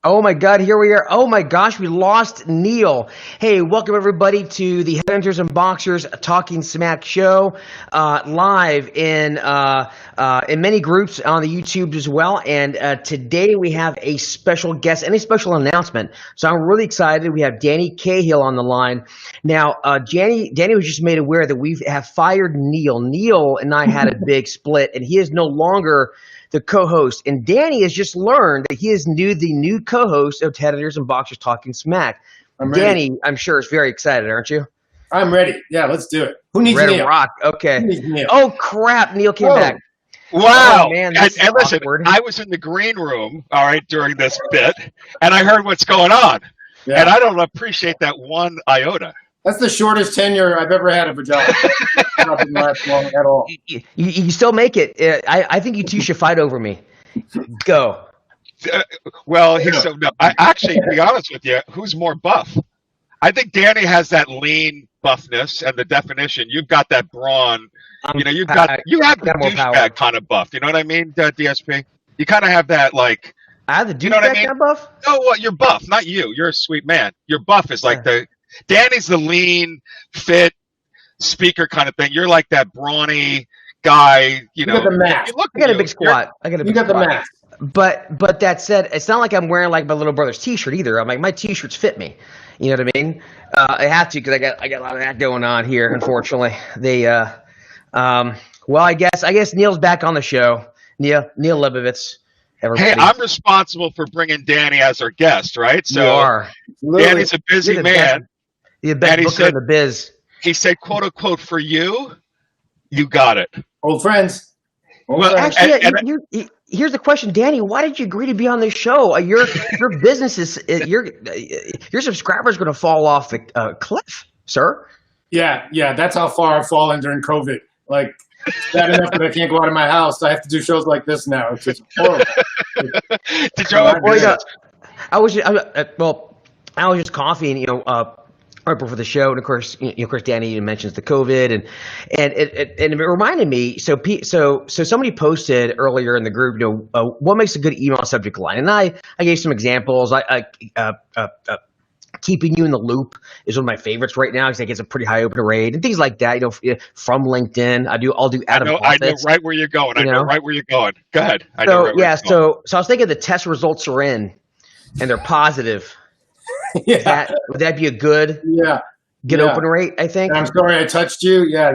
Oh my God, here we are. Oh my gosh, we lost Neil. Hey, welcome everybody to the Headhunters and Boxers Talking Smack show, live in many groups on the YouTube as well. And today we have a special guest and a special announcement. So I'm really excited. We have Danny Cahill on the line. Now, Danny was just made aware that we have fired Neil. Neil and I had a big split, and he is no longer the co-host, and Danny has just learned that he is the new co-host of Headhunters and Boxers Talking Smack. Danny, I'm sure, is very excited, aren't you? I'm ready. Yeah, let's do it. Who needs Ready Neil? to rock. Okay. Who needs Neil? Oh crap! Neil came back. Wow. Oh, man, and listen, awkward. I was in the green room, all right, during this bit, and I heard what's going on, Yeah. and I don't appreciate that one iota. That's the shortest tenure I've ever had of a job. Not been last long at all. You still make it. I think you two should fight over me. Go. Well, I actually, to be honest with you, who's more buff? I think Danny has that lean buffness and the definition. You've got that brawn. You have the douchebag kind of buff. You know what I mean, DSP? You kind of have that, like. I have the douchebag you know what I mean? kind of buff? No, well, you're buff, not you. You're a sweet man. Your buff is like Danny's the lean, fit speaker kind of thing. You're like that brawny guy. You know, got the mask. I got a big squat. You got the mask. But that said, it's not like I'm wearing like my little brother's T-shirt either. I'm like, my T-shirts fit me. You know what I mean? I have to because I got a lot of that going on here. Unfortunately, well, I guess Neil's back on the show. Neil Lebovits. Everybody. Hey, I'm responsible for bringing Danny as our guest, right? So you are. Danny's a busy man. You're the best booker in the biz. He said, "quote unquote," for you. You got it. Old friends. Actually, here's the question, Danny. Why did you agree to be on this show? Your business is your subscribers going to fall off the cliff, sir. Yeah. That's how far I've fallen during COVID. Like, bad enough that I can't go out of my house. I have to do shows like this now. It's just horrible. I was just coughing, right before the show, and of course, Danny mentions the COVID, and it reminded me. So somebody posted earlier in the group, what makes a good email subject line, and I gave some examples. Keeping you in the loop is one of my favorites right now because it gets a pretty high open rate and things like that. From LinkedIn, I'll do out of office. I know right where you're going. I know right where you're going. Go ahead. So I was thinking the test results are in, and they're positive. Yeah. Would that be a good open rate? I think. I'm sorry I touched you. Yeah.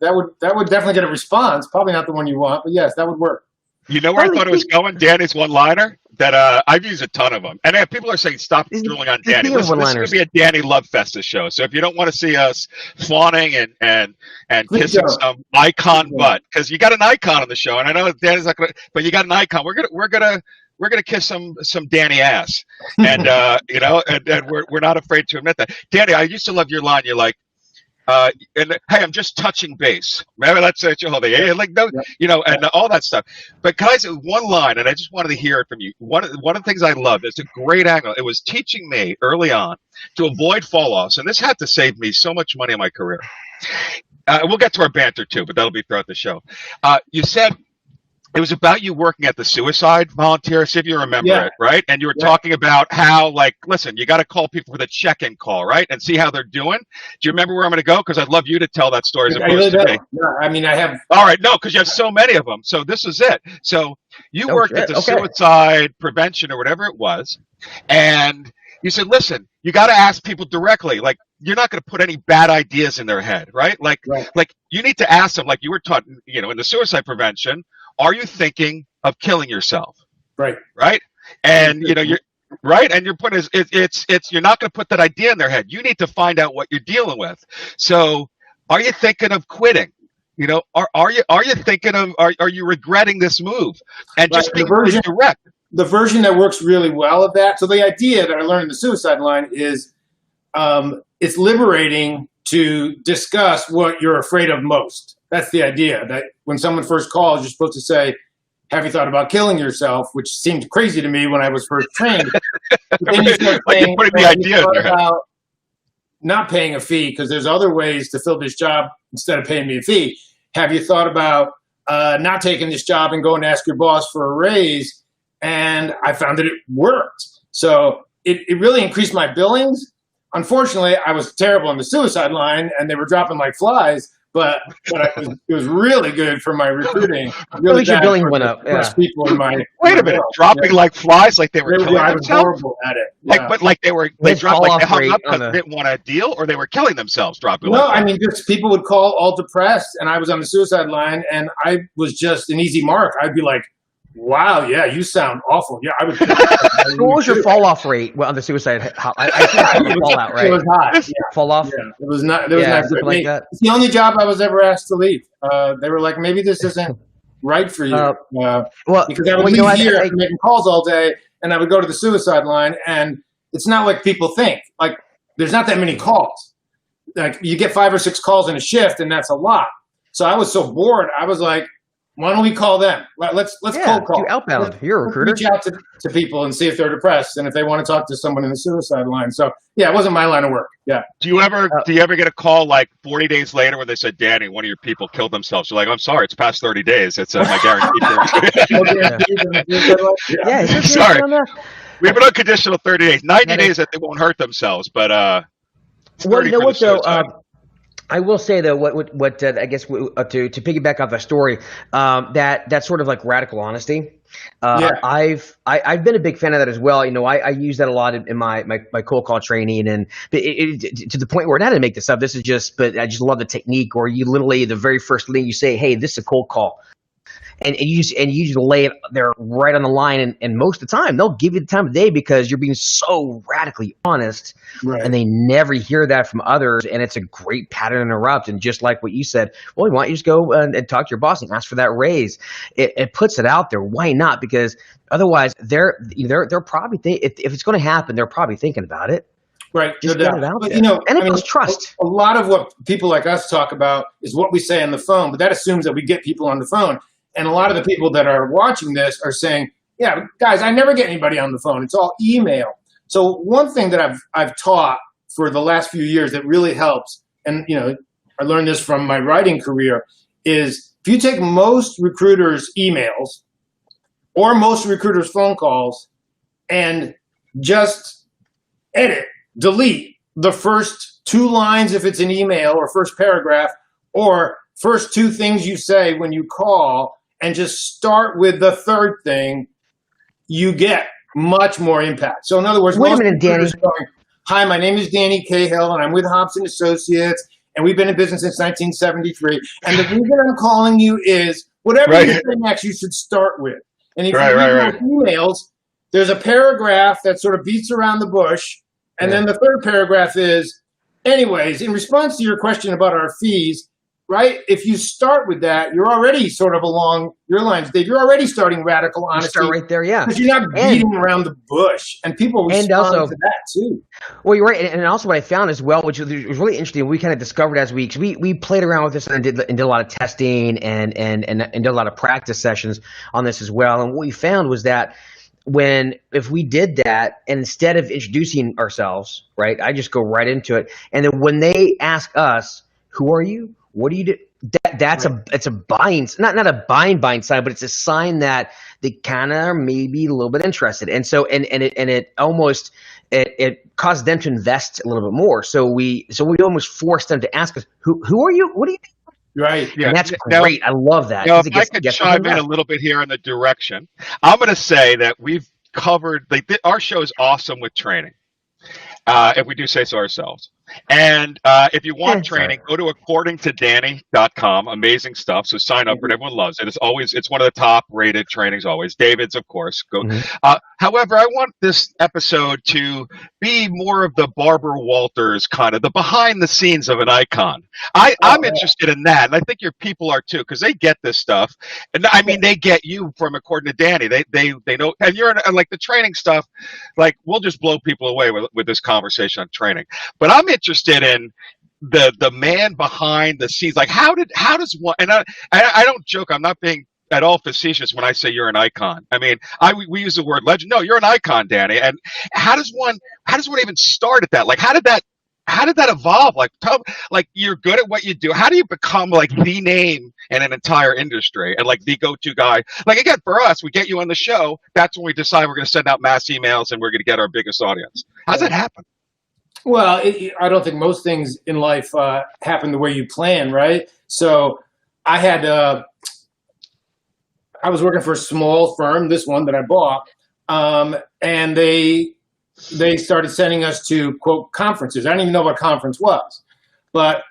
That would definitely get a response. Probably not the one you want, but yes, that would work. You know where I thought it was going? Danny's one-liner that I've used a ton of them. And people are saying, stop drilling on Danny. This is going to be a Danny Love Fest, this show. So if you don't want to see us fawning and kissing some icon butt, because you got an icon on the show, and I know that Danny's not going to, but you got an icon. We're gonna kiss some Danny ass, and and we're not afraid to admit that. Danny, I used to love your line. You're like, and hey, I'm just touching base. Maybe that's your whole thing. And all that stuff. But can I say one line? And I just wanted to hear it from you. One of the things I loved. It's a great angle. It was teaching me early on to avoid fall offs, and this had to save me so much money in my career. We'll get to our banter too, but that'll be throughout the show. You said. It was about you working at the suicide volunteer, see if you remember it, right? And you were talking about how, listen, you got to call people for the check-in call, right? And see how they're doing. Do you remember where I'm going to go? Because I'd love you to tell that story as opposed to me. No, I mean, I have. All right, no, because you have so many of them. So this is it. So you worked at the suicide prevention or whatever it was, and you said, listen, you got to ask people directly. Like, you're not going to put any bad ideas in their head, right? Like you need to ask them, like you were taught, in the suicide prevention. Are you thinking of killing yourself? Right. And you're right. And your point is, it's you're not going to put that idea in their head. You need to find out what you're dealing with. So, are you thinking of quitting? Are you thinking of are you regretting this move? And just being direct. The version that works really well of that. So the idea that I learned in the suicide line is, it's liberating to discuss what you're afraid of most. That's the idea, that when someone first calls, you're supposed to say, have you thought about killing yourself? Which seemed crazy to me when I was first trained. But then you start saying, about not paying a fee, because there's other ways to fill this job instead of paying me a fee. Have you thought about not taking this job and going to ask your boss for a raise? And I found that it worked. So it really increased my billings. Unfortunately, I was terrible on the suicide line, and they were dropping like flies. But it was really good for my recruiting. Really, at least your billing went up. Yeah. People in my Wait a minute, dropping like flies, like they were killing I was themselves. horrible at it. Yeah. Like they dropped, like they hung up because they didn't want a deal, or they were killing themselves dropping. No, I mean, just people would call all depressed, and I was on the suicide line, and I was just an easy mark. I'd be like, "Wow, yeah, you sound awful." Yeah, I would. What was your fall off rate on the suicide? I think it was fallout, right? It was hot. Yeah. Fall off. Yeah, it was not. There was not something like that. It's the only job I was ever asked to leave. They were like, "Maybe this isn't right for you." Because I would leave here making calls all day, and I would go to the suicide line, and it's not like people think. Like, there's not that many calls. Like, you get 5 or 6 calls in a shift, and that's a lot. So I was so bored. I was like, why don't we call them? Let's cold call. You're outbound. You're a recruiter. Reach out to people and see if they're depressed and if they want to talk to someone in the suicide line. So yeah, it wasn't my line of work. Yeah. Do you ever get a call like 40 days later where they said, Danny, one of your people killed themselves? You're like, I'm sorry, it's past 30 days. It's my guarantee. Yeah. Sorry. We have an unconditional 30 days. 90 days that they won't hurt themselves, but well, you know what though? I will say though, what I guess to piggyback off the story, that sort of like radical honesty. I've been a big fan of that as well. You know, I use that a lot in my cold call training, and to the point where, and I didn't make this up. This is just, but I just love the technique. Or you literally, the very first thing you say, hey, this is a cold call. And you just lay it there right on the line, and most of the time they'll give you the time of day because you're being so radically honest, right. And they never hear that from others, and it's a great pattern to interrupt. And just like what you said, well, why don't you just go and talk to your boss and ask for that raise? It puts it out there. Why not? Because otherwise, they're probably if it's going to happen, they're probably thinking about it. Right. Just get it out there. You know, and it builds trust. A lot of what people like us talk about is what we say on the phone, but that assumes that we get people on the phone. And a lot of the people that are watching this are saying, yeah, guys, I never get anybody on the phone. It's all email. So one thing that I've taught for the last few years that really helps, and you know, I learned this from my writing career, is if you take most recruiters' emails or most recruiters' phone calls and just delete the first 2 lines if it's an email, or first paragraph, or first 2 things you say when you call, and just start with the third thing, you get much more impact. So in other words, wait a minute, Danny. Going, hi, my name is Danny Cahill, and I'm with Hobson Associates, and we've been in business since 1973. And the reason I'm calling you is whatever you say next, you should start with. And if you read emails, there's a paragraph that sort of beats around the bush, and then the third paragraph is, anyways, in response to your question about our fees, right? If you start with that, you're already sort of along your lines, Dave. You're already starting radical honesty. Start right there, yeah. Because you're not beating around the bush, and people respond to that too. Well, you're right, and also what I found as well, which was really interesting, we kind of discovered as we played around with this and did a lot of testing and did a lot of practice sessions on this as well. And what we found was that if we did that, and instead of introducing ourselves, right, I just go right into it, and then when they ask us, "Who are you? What do you do?" It's a buying, not a buying sign, but it's a sign that they kind of maybe a little bit interested, and so it almost caused them to invest a little bit more. So we almost forced them to ask us, "Who are you? What do you do?" Right. Yeah. And that's great. I love that. Now, if I could chime in a little bit here in the direction, I'm going to say that we've covered. Our show is awesome with training. If we do say so ourselves. And if you want training, go to accordingtodanny.com. Amazing stuff. So sign up for it. Everyone loves it. It's one of the top rated trainings always. David's, of course. Go. However, I want this episode to be more of the Barbara Walters kind of the behind the scenes of an icon. I'm interested in that. And I think your people are too, because they get this stuff. And I mean, they get you from According to Danny. They know, and you're in, like the training stuff, like we'll just blow people away with this conversation on training. But I'm interested in the man behind the scenes. Like how does one, and I don't joke, I'm not being at all facetious when I say you're an icon. I mean, we use the word legend. No, you're an icon, Danny. And how does one even start at that? Like how did that how did that evolve? Like, you're good at what you do. How do you become like the name in an entire industry and like the go-to guy? Like, again, for us, we get you on the show. That's when we decide we're going to send out mass emails and we're going to get our biggest audience. How's that happen? Well, I don't think most things in life happen the way you plan, right? So I was working for a small firm, this one that I bought, and they started sending us to, quote, conferences. I didn't even know what a conference was, but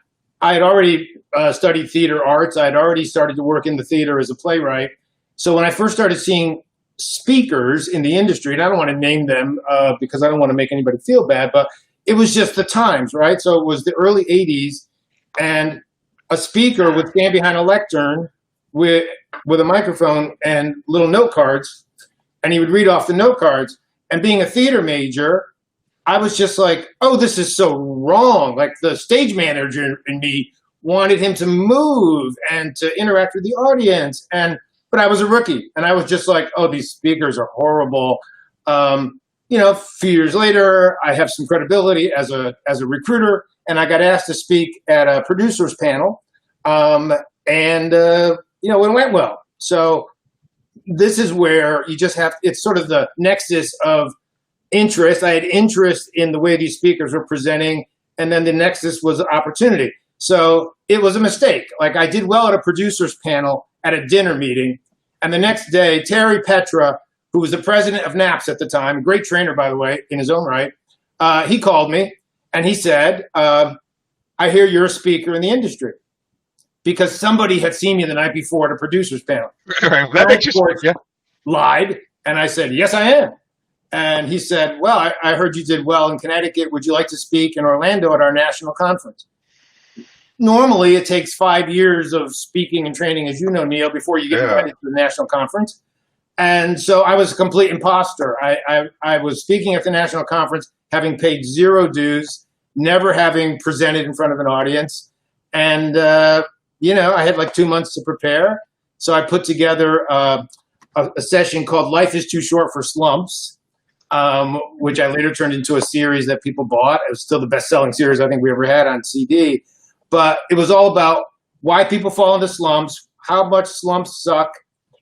I had already studied theater arts. I had already started to work in the theater as a playwright. So when I first started seeing speakers in the industry, and I don't want to name them because I don't want to make anybody feel bad, but it was just the times, right? So it was the early 80s, and a speaker would stand behind a lectern with a microphone and little note cards, and he would read off the note cards. And being a theater major, I was just like, oh, this is so wrong. Like, the stage manager in me wanted him to move and to interact with the audience. But I was a rookie, and I was just like, oh, these speakers are horrible. A few years later, I have some credibility as a recruiter, and I got asked to speak at a producers panel. It went well. So this is where you just it's sort of the nexus of interest. I had interest in the way these speakers were presenting, and then the nexus was opportunity. So it was a mistake. Like, I did well at a producers panel at a dinner meeting, and the next day, Terry Petra, who was the president of NAPS at the time, great trainer, by the way, in his own right, he called me, and he said, I hear you're a speaker in the industry. Because somebody had seen me the night before at a producers panel. Right. That makes you lied, and I said, yes, I am. And he said, well, I heard you did well in Connecticut. Would you like to speak in Orlando at our national conference? Normally, it takes 5 years of speaking and training, as you know, Neil, before you get invited to the national conference. And so I was a complete imposter. I was speaking at the national conference, having paid zero dues, never having presented in front of an audience. And I had like 2 months to prepare. So I put together a session called Life is Too Short for Slumps, which I later turned into a series that people bought. It was still the best-selling series I think we ever had on CD. But it was all about why people fall into slumps, how much slumps suck,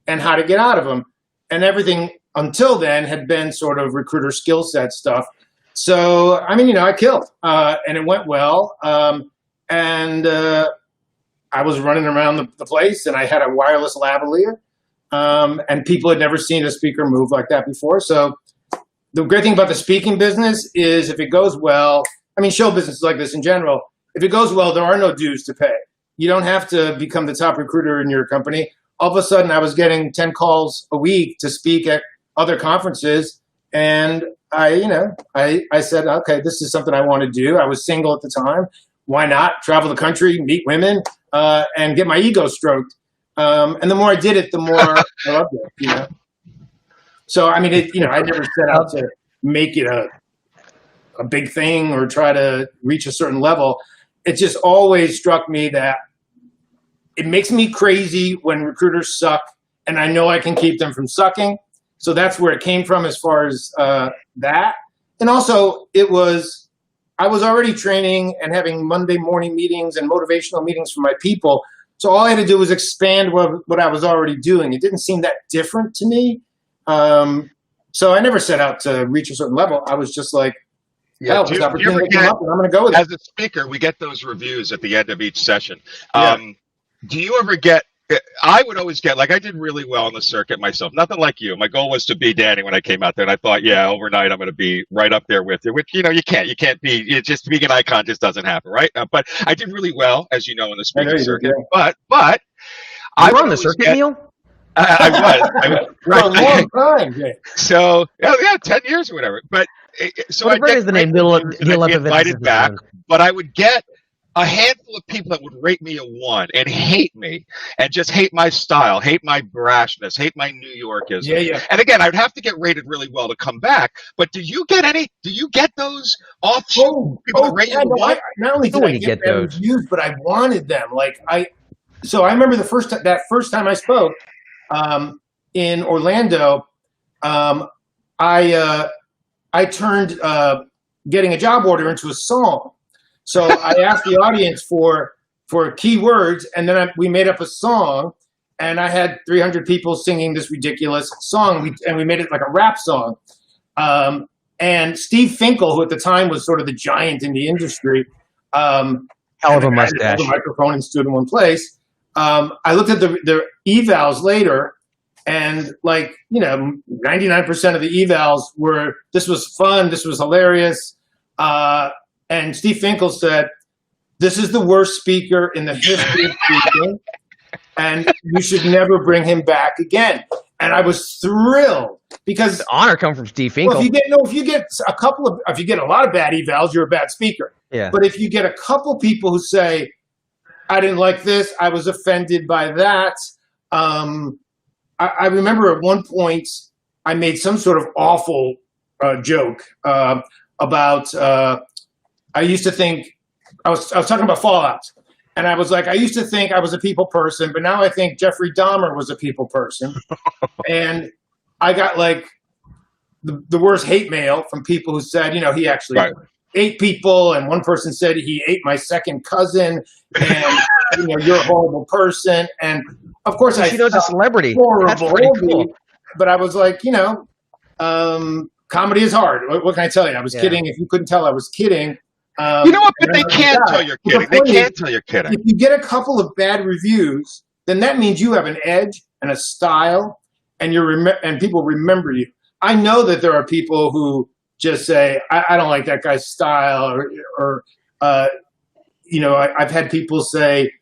and how to get out of them. And everything until then had been sort of recruiter skill set stuff. So, I killed. And it went well. I was running around the place, and I had a wireless lavalier, and people had never seen a speaker move like that before. So the great thing about the speaking business is if it goes well, show business is like this in general. If it goes well, there are no dues to pay. You don't have to become the top recruiter in your company. All of a sudden, I was getting 10 calls a week to speak at other conferences, and I said, okay, this is something I want to do. I was single at the time. Why not travel the country, meet women, and get my ego stroked? And the more I did it, the more I loved it. So I never set out to make it a big thing or try to reach a certain level. It just always struck me that it makes me crazy when recruiters suck, and I know I can keep them from sucking. So that's where it came from as far as that. And also, I was already training and having Monday morning meetings and motivational meetings for my people. So all I had to do was expand what I was already doing. It didn't seem that different to me. So I never set out to reach a certain level. I was just like, this opportunity came up, and I'm going to go with it. As a speaker, we get those reviews at the end of each session. Do you ever get I would always get, like, I did really well on the circuit myself. Nothing like you. My goal was to be Danny when I came out there, and I thought, yeah, overnight I'm going to be right up there with you, which, you can't be. It's just being an icon just doesn't happen, right? But I did really well, as you know, in the speaking circuit. Yeah. But I was on the circuit, Neil? I was. Right. For a long time. Yeah. So, 10 years or whatever. But so I get the name Lebovits invited back, but I would get a handful of people that would rate me a 1 and hate me and just hate my style, hate my brashness, hate my New Yorkism. Yeah. And again, I'd have to get rated really well to come back. But do you get those offshoot people that rate you a 1? Not only did I get those reviews, but I wanted them. So I remember that first time I spoke in Orlando, I turned getting a job order into a song. So I asked the audience for keywords, and then we made up a song, and I had 300 people singing this ridiculous song, and we made it like a rap song. And Steve Finkel, who at the time was sort of the giant in the industry, hell of a mustache, a microphone and stood in one place. I looked at the evals later, and 99% of the evals were, this was fun, this was hilarious. And Steve Finkel said, "This is the worst speaker in the history of speaking, and you should never bring him back again." And I was thrilled because the honor comes from Steve Finkel. Well, if you get a lot of bad evals, you're a bad speaker. Yeah. But if you get a couple people who say, "I didn't like this, I was offended by that," I remember at one point I made some sort of awful joke about. I used to think I was talking about Fallout. And I was like, I used to think I was a people person, but now I think Jeffrey Dahmer was a people person. And I got the worst hate mail from people who said, he actually ate people. And one person said he ate my second cousin, and you're a horrible person. And of course, she knows a celebrity. Horrible, that's pretty cool. But I was like, comedy is hard. What can I tell you? I was kidding. If you couldn't tell, I was kidding. You know what? But they can't tell you're kidding. They can't tell you're kidding. If you get a couple of bad reviews, then that means you have an edge and a style, and and people remember you. I know that there are people who just say, "I don't like that guy's style," or I've had people say,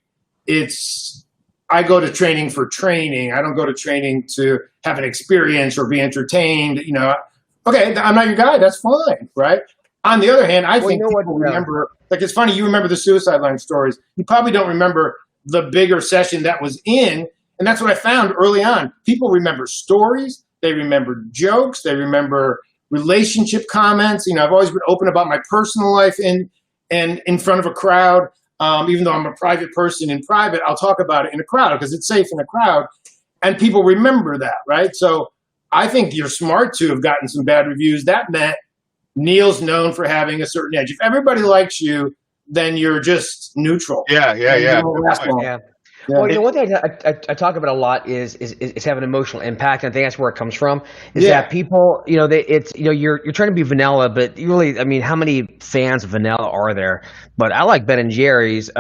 I go to training for training. I don't go to training to have an experience or be entertained. Okay, I'm not your guy. That's fine, right? On the other hand, I think people remember, it's funny, you remember the suicide line stories. You probably don't remember the bigger session that was in. And that's what I found early on. People remember stories. They remember jokes. They remember relationship comments. I've always been open about my personal life in front of a crowd. Even though I'm a private person in private, I'll talk about it in a crowd because it's safe in a crowd. And people remember that, right? So I think you're smart to have gotten some bad reviews. That meant Neil's known for having a certain edge. If everybody likes you, then you're just neutral. Yeah. Well, one thing I talk about a lot is having emotional impact, and I think that's where it comes from. Is that people, you're trying to be vanilla, but you really, how many fans of vanilla are there? But I like Ben and Jerry's,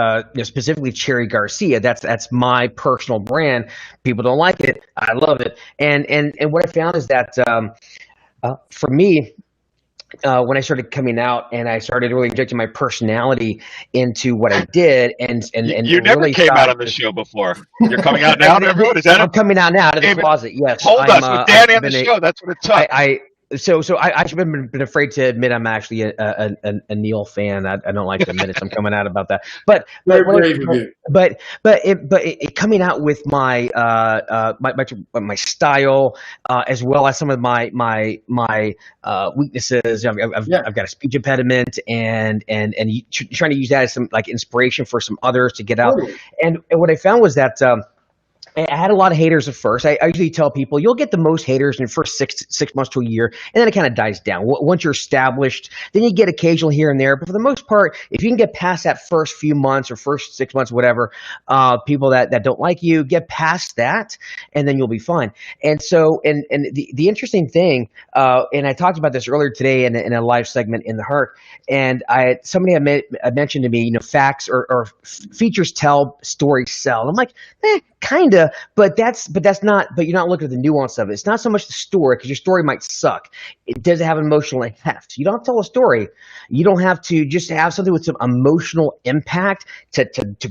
specifically Cherry Garcia. That's my personal brand. People don't like it. I love it. And what I found is that for me, when I started coming out and I started really injecting my personality into what I did, and you never really came out on the show before. You're coming out now to everyone? Is that I'm coming out now of the closet, yes. Hold us with Danny on the show. That's what it took. So I've been afraid to admit I'm actually a Neil fan. I don't like to admit it. So I'm coming out about that. But it coming out with my style, as well as some of my weaknesses. I've got a speech impediment, and trying to use that as some inspiration for some others to get out. And what I found was that. I had a lot of haters at first. I usually tell people you'll get the most haters in the first six months to a year, and then it kind of dies down. Once you're established, then you get occasional here and there. But for the most part, if you can get past that first few months or first 6 months, whatever, people that don't like you, get past that, and then you'll be fine. And so, and the interesting thing, and I talked about this earlier today in a live segment in the Heart, and somebody had mentioned to me, facts or features tell, stories sell. And I'm like, kinda, but that's not. But you're not looking at the nuance of it. It's not so much the story, because your story might suck. It does have emotional heft. You don't have to tell a story. You don't have to just have something with some emotional impact to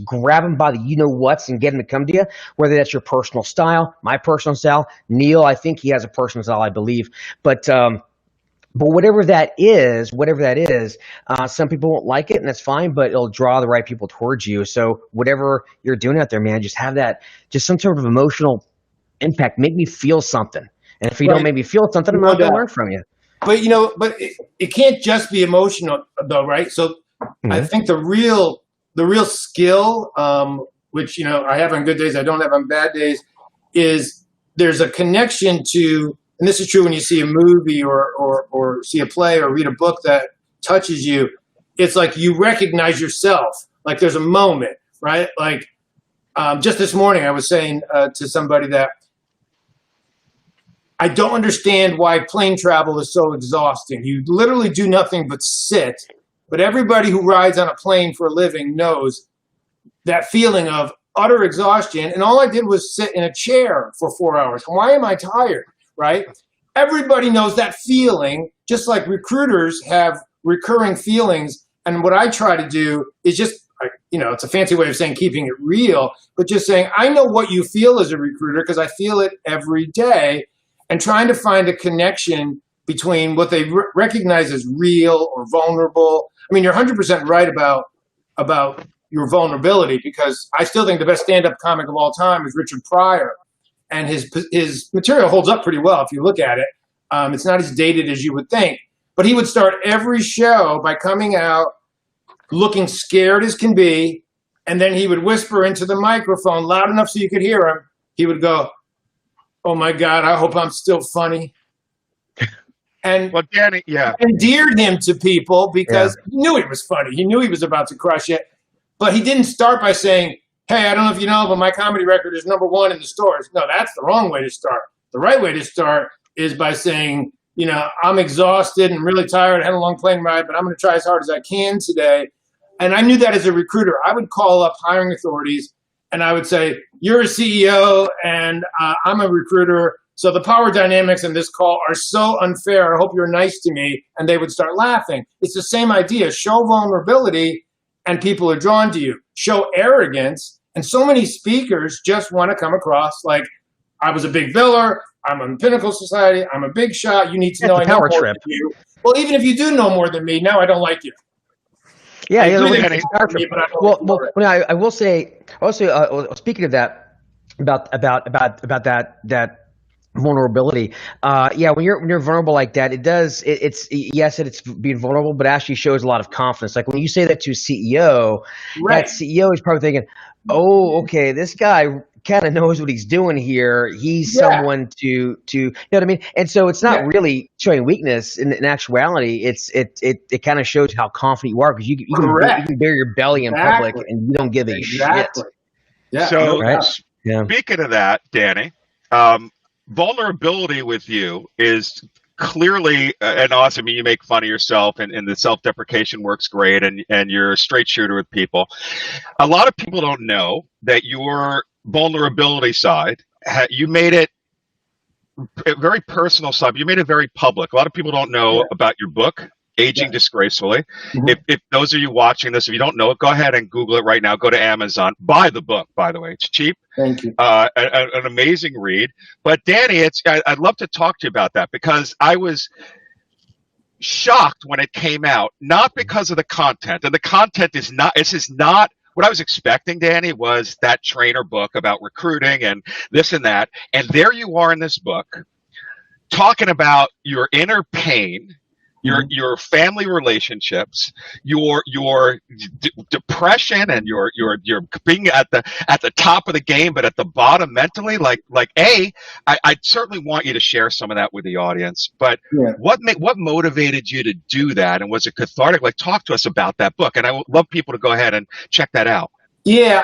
grab them by the whats and get them to come to you. Whether that's your personal style, my personal style, Neil, I think he has a personal style, I believe, but whatever that is, some people won't like it, and that's fine, but it'll draw the right people towards you. So whatever you're doing out there, man, just have that, just some sort of emotional impact. Make me feel something. And if you don't make me feel something, I'm not going to learn from you. But, it can't just be emotional, though, right? So I think the real skill, which, I have on good days, I don't have on bad days, is there's a connection to, and this is true when you see a movie or see a play or read a book that touches you, it's like you recognize yourself. Like there's a moment, right? Like just this morning, I was saying to somebody that I don't understand why plane travel is so exhausting. You literally do nothing but sit. But everybody who rides on a plane for a living knows that feeling of utter exhaustion. And all I did was sit in a chair for 4 hours. Why am I tired, right? Everybody knows that feeling, just like recruiters have recurring feelings. And what I try to do is just, it's a fancy way of saying keeping it real, but just saying, I know what you feel as a recruiter because I feel it every day, and trying to find a connection between what they recognize as real or vulnerable. I mean, you're 100% right about your vulnerability, because I still think the best stand-up comic of all time is Richard Pryor, and his material holds up pretty well if you look at it. It's not as dated as you would think, but he would start every show by coming out looking scared as can be, and then he would whisper into the microphone loud enough so you could hear him. He would go, "Oh my God, I hope I'm still funny." And well, Danny, endeared him to people because he knew he was funny. He knew he was about to crush it, but he didn't start by saying, "Hey, I don't know if you know, but my comedy record is #1 in the stores." No, that's the wrong way to start. The right way to start is by saying, I'm exhausted and really tired. I had a long plane ride, but I'm going to try as hard as I can today. And I knew that as a recruiter. I would call up hiring authorities and I would say, "You're a CEO and I'm a recruiter. So the power dynamics in this call are so unfair. I hope you're nice to me." And they would start laughing. It's the same idea. Show vulnerability and people are drawn to you. Show arrogance. And so many speakers just want to come across like, I was a big biller. I'm on Pinnacle Society. I'm a big shot. You need to know I know more than you. Well, even if you do know more than me, now I don't like you. Yeah, I will say also, speaking of that, about that vulnerability. When you're vulnerable like that, it's being vulnerable, but actually shows a lot of confidence. Like when you say that to a CEO, that CEO is probably thinking, "Oh, okay, this guy kind of knows what he's doing here. He's someone to you know what I mean?" And so it's not really showing weakness in actuality. It kind of shows how confident you are, because you can bare your belly in public and you don't give a shit. Yeah. So speaking of that, Danny, vulnerability with you is clearly and awesome. You make fun of yourself, and the self-deprecation works great, and you're a straight shooter with people. A lot of people don't know that your vulnerability side, you made it a very personal side. You made it very public. A lot of people don't know about your book, Aging Disgracefully. Mm-hmm. If those of you watching this, if you don't know it, go ahead and Google it right now. Go to Amazon. Buy the book, by the way. It's cheap. Thank you. An amazing read. But Danny, I'd love to talk to you about that, because I was shocked when it came out, not because of the content. And the content is not what I was expecting, Danny, was that trainer book about recruiting and this and that. And there you are in this book talking about your inner pain, your family relationships, your depression, and your being at the top of the game, but at the bottom mentally. I certainly want you to share some of that with the audience. But what motivated you to do that, and was it cathartic? Like, talk to us about that book, and I would love people to go ahead and check that out. Yeah,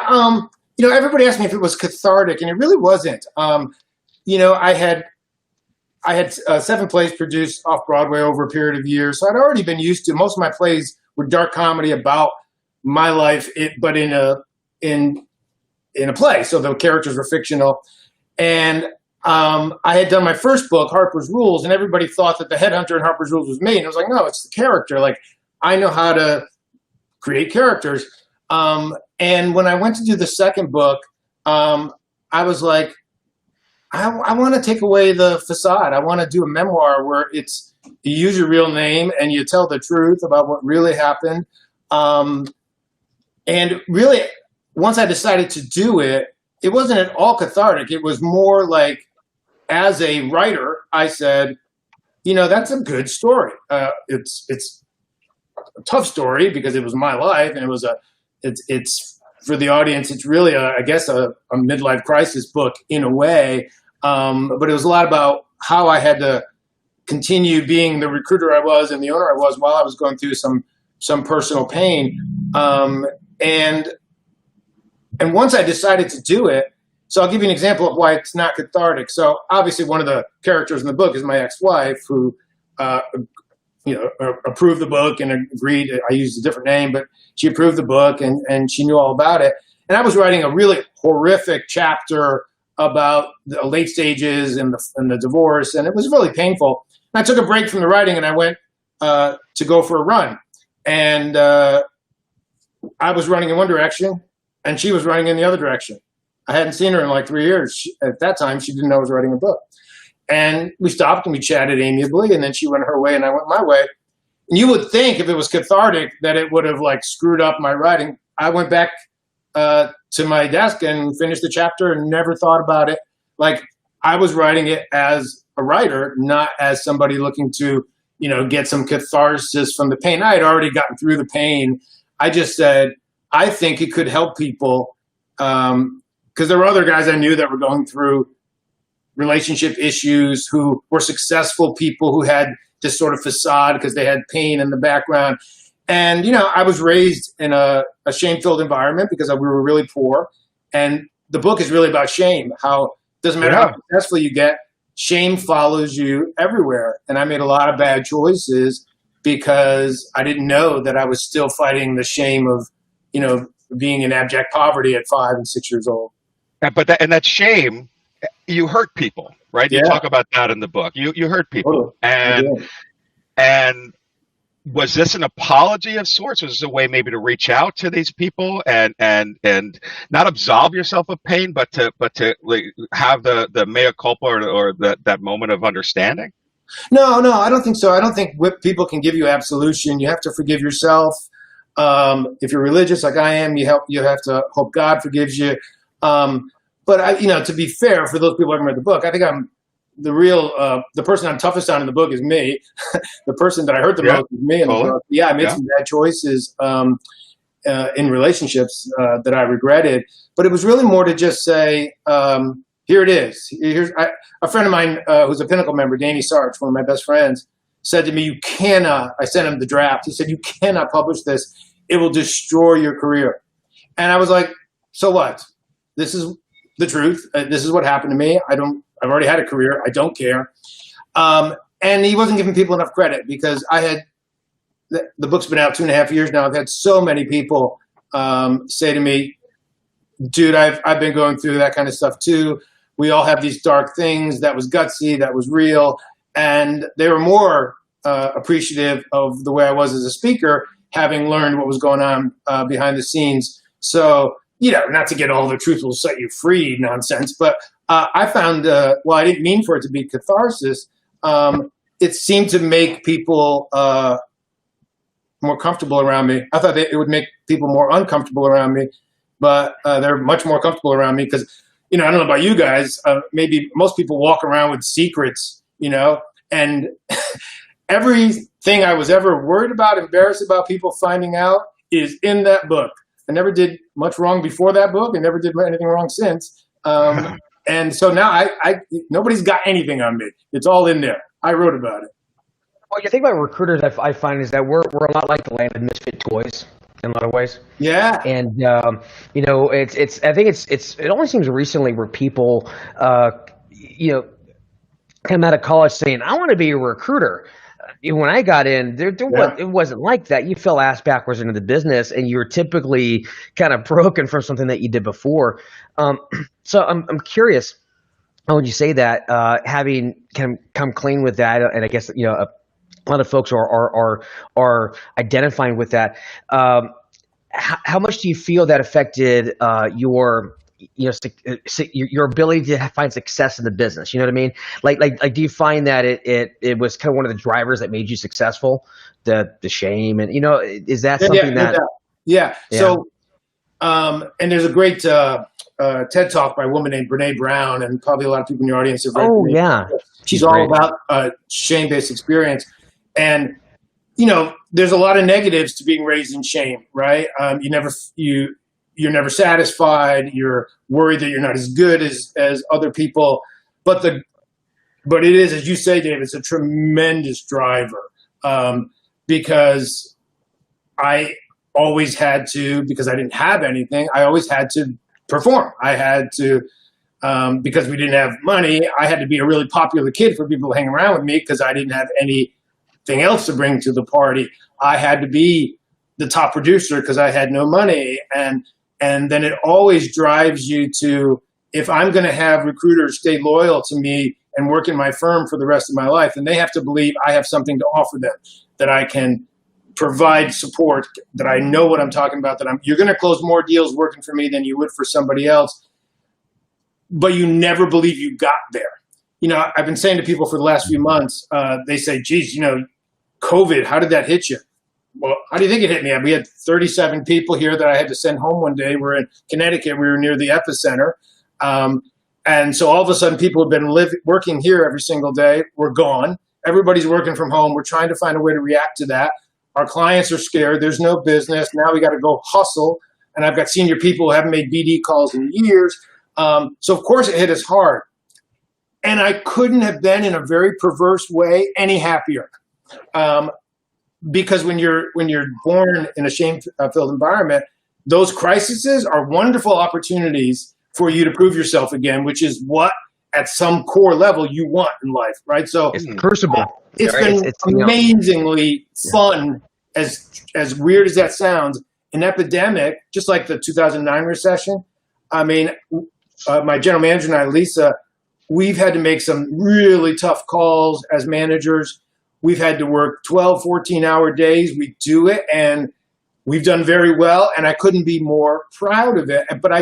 everybody asked me if it was cathartic, and it really wasn't. I had 7 plays produced off Broadway over a period of years, so I'd already been used to. Most of my plays were dark comedy about my life, but in a play, so the characters were fictional. And I had done my first book, Harper's Rules, and everybody thought that the headhunter in Harper's Rules was me, and I was like, no, it's the character. Like, I know how to create characters. And when I went to do the second book, I was like, I want to take away the facade. I want to do a memoir where you use your real name and you tell the truth about what really happened. And really, once I decided to do it, it wasn't at all cathartic. It was more like, as a writer, I said, that's a good story. It's a tough story because it was my life, and it's for the audience, it's really, I guess, a midlife crisis book in a way. But it was a lot about how I had to continue being the recruiter I was and the owner I was while I was going through some some personal pain. And once I decided to do it, so I'll give you an example of why it's not cathartic. So obviously one of the characters in the book is my ex-wife who, approved the book and agreed. I used a different name, but she approved the book and she knew all about it. And I was writing a really horrific chapter about the late stages and the divorce, and it was really painful. And I took a break from the writing and I went to go for a run. And I was running in one direction and she was running in the other direction. I hadn't seen her in like 3 years. At that time, she didn't know I was writing a book. And we stopped and we chatted amiably, and then she went her way and I went my way. And you would think if it was cathartic that it would have like screwed up my writing. I went back to my desk and finished the chapter and never thought about it. Like I was writing it as a writer, not as somebody looking to, get some catharsis from the pain. I had already gotten through the pain. I just said, I think it could help people. Because there were other guys I knew that were going through relationship issues who were successful people who had this sort of facade because they had pain in the background. And, I was raised in a shame-filled environment because we were really poor. And the book is really about shame, how it doesn't matter how successful you get, shame follows you everywhere. And I made a lot of bad choices because I didn't know that I was still fighting the shame of, being in abject poverty at 5 and 6 years old. But that shame, you hurt people, right? Yeah. You talk about that in the book. You hurt people, and was this an apology of sorts? Was this a way maybe to reach out to these people and not absolve yourself of pain, but to like have the mea culpa or that moment of understanding? No, I don't think so. I don't think people can give you absolution. You have to forgive yourself. If you're religious like I am, you have to hope God forgives you. But to be fair, for those people who haven't read the book, I think I'm the person I'm toughest on in the book is me. The person that I hurt the most is me in the book. Yeah, I made some bad choices in relationships that I regretted. But it was really more to just say, here it is. Here's a friend of mine who's a Pinnacle member, Danny Sarge, one of my best friends, said to me, you cannot, I sent him the draft. He said, you cannot publish this. It will destroy your career. And I was like, so what? This is the truth. This is what happened to me. I've already had a career. I don't care. And he wasn't giving people enough credit because the book's been out 2.5 years now. I've had so many people say to me, dude, I've been going through that kind of stuff too. We all have these dark things. That was gutsy. That was real. And they were more appreciative of the way I was as a speaker, having learned what was going on behind the scenes. So, not to get all the truth will set you free nonsense, but I found, I didn't mean for it to be catharsis. It seemed to make people more comfortable around me. I thought that it would make people more uncomfortable around me, but they're much more comfortable around me because, I don't know about you guys, maybe most people walk around with secrets, and everything I was ever worried about, embarrassed about people finding out is in that book. I never did much wrong before that book and never did anything wrong since. And so now I nobody's got anything on me. It's all in there. I wrote about it. Well, you think about recruiters, I find is that we're a lot like the land of misfit toys in a lot of ways. Yeah. And it's I think it only seems recently where people come out of college saying, I want to be a recruiter. When I got in, it wasn't like that. You fell ass backwards into the business, and you were typically kind of broken from something that you did before. So I'm curious, how would you say that, having come clean with that, and I guess a lot of folks are identifying with that. How much do you feel that affected your ability to find success in the business? You know what I mean? Like, do you find that it was kind of one of the drivers that made you successful? The shame, and is that something that? Yeah. So, and there's a great TED Talk by a woman named Brene Brown, and probably a lot of people in your audience have read. Oh yeah, she's all about shame-based experience, and there's a lot of negatives to being raised in shame, right? You're never satisfied. You're worried that you're not as good as other people. But it is, as you say, Dave, it's a tremendous driver because I always had to, because I didn't have anything, I always had to perform. I had to, because we didn't have money, I had to be a really popular kid for people to hang around with me because I didn't have anything else to bring to the party. I had to be the top producer because I had no money. And then it always drives you to, if I'm going to have recruiters stay loyal to me and work in my firm for the rest of my life, then they have to believe I have something to offer them, that I can provide support, that I know what I'm talking about, that you're going to close more deals working for me than you would for somebody else, but you never believe you got there. You know, I've been saying to people for the last few months, they say, geez, you know, COVID, how did that hit you? Well, how do you think it hit me? We had 37 people here that I had to send home one day. We're in Connecticut. We were near the epicenter. And so all of a sudden, people have been working here every single day. We're gone. Everybody's working from home. We're trying to find a way to react to that. Our clients are scared. There's no business. Now we got to go hustle. And I've got senior people who haven't made BD calls in years. So, of course, it hit us hard. And I couldn't have been, in a very perverse way, any happier. Because when you're born in a shame-filled environment, those crises are wonderful opportunities for you to prove yourself again, which is what, at some core level, you want in life, right? So it's crucible. It's been amazingly fun, as weird as that sounds. An epidemic, just like the 2009 recession. I mean, my general manager and I, Lisa, we've had to make some really tough calls as managers. We've had to work 12, 14-hour days. We do it, and we've done very well, and I couldn't be more proud of it. But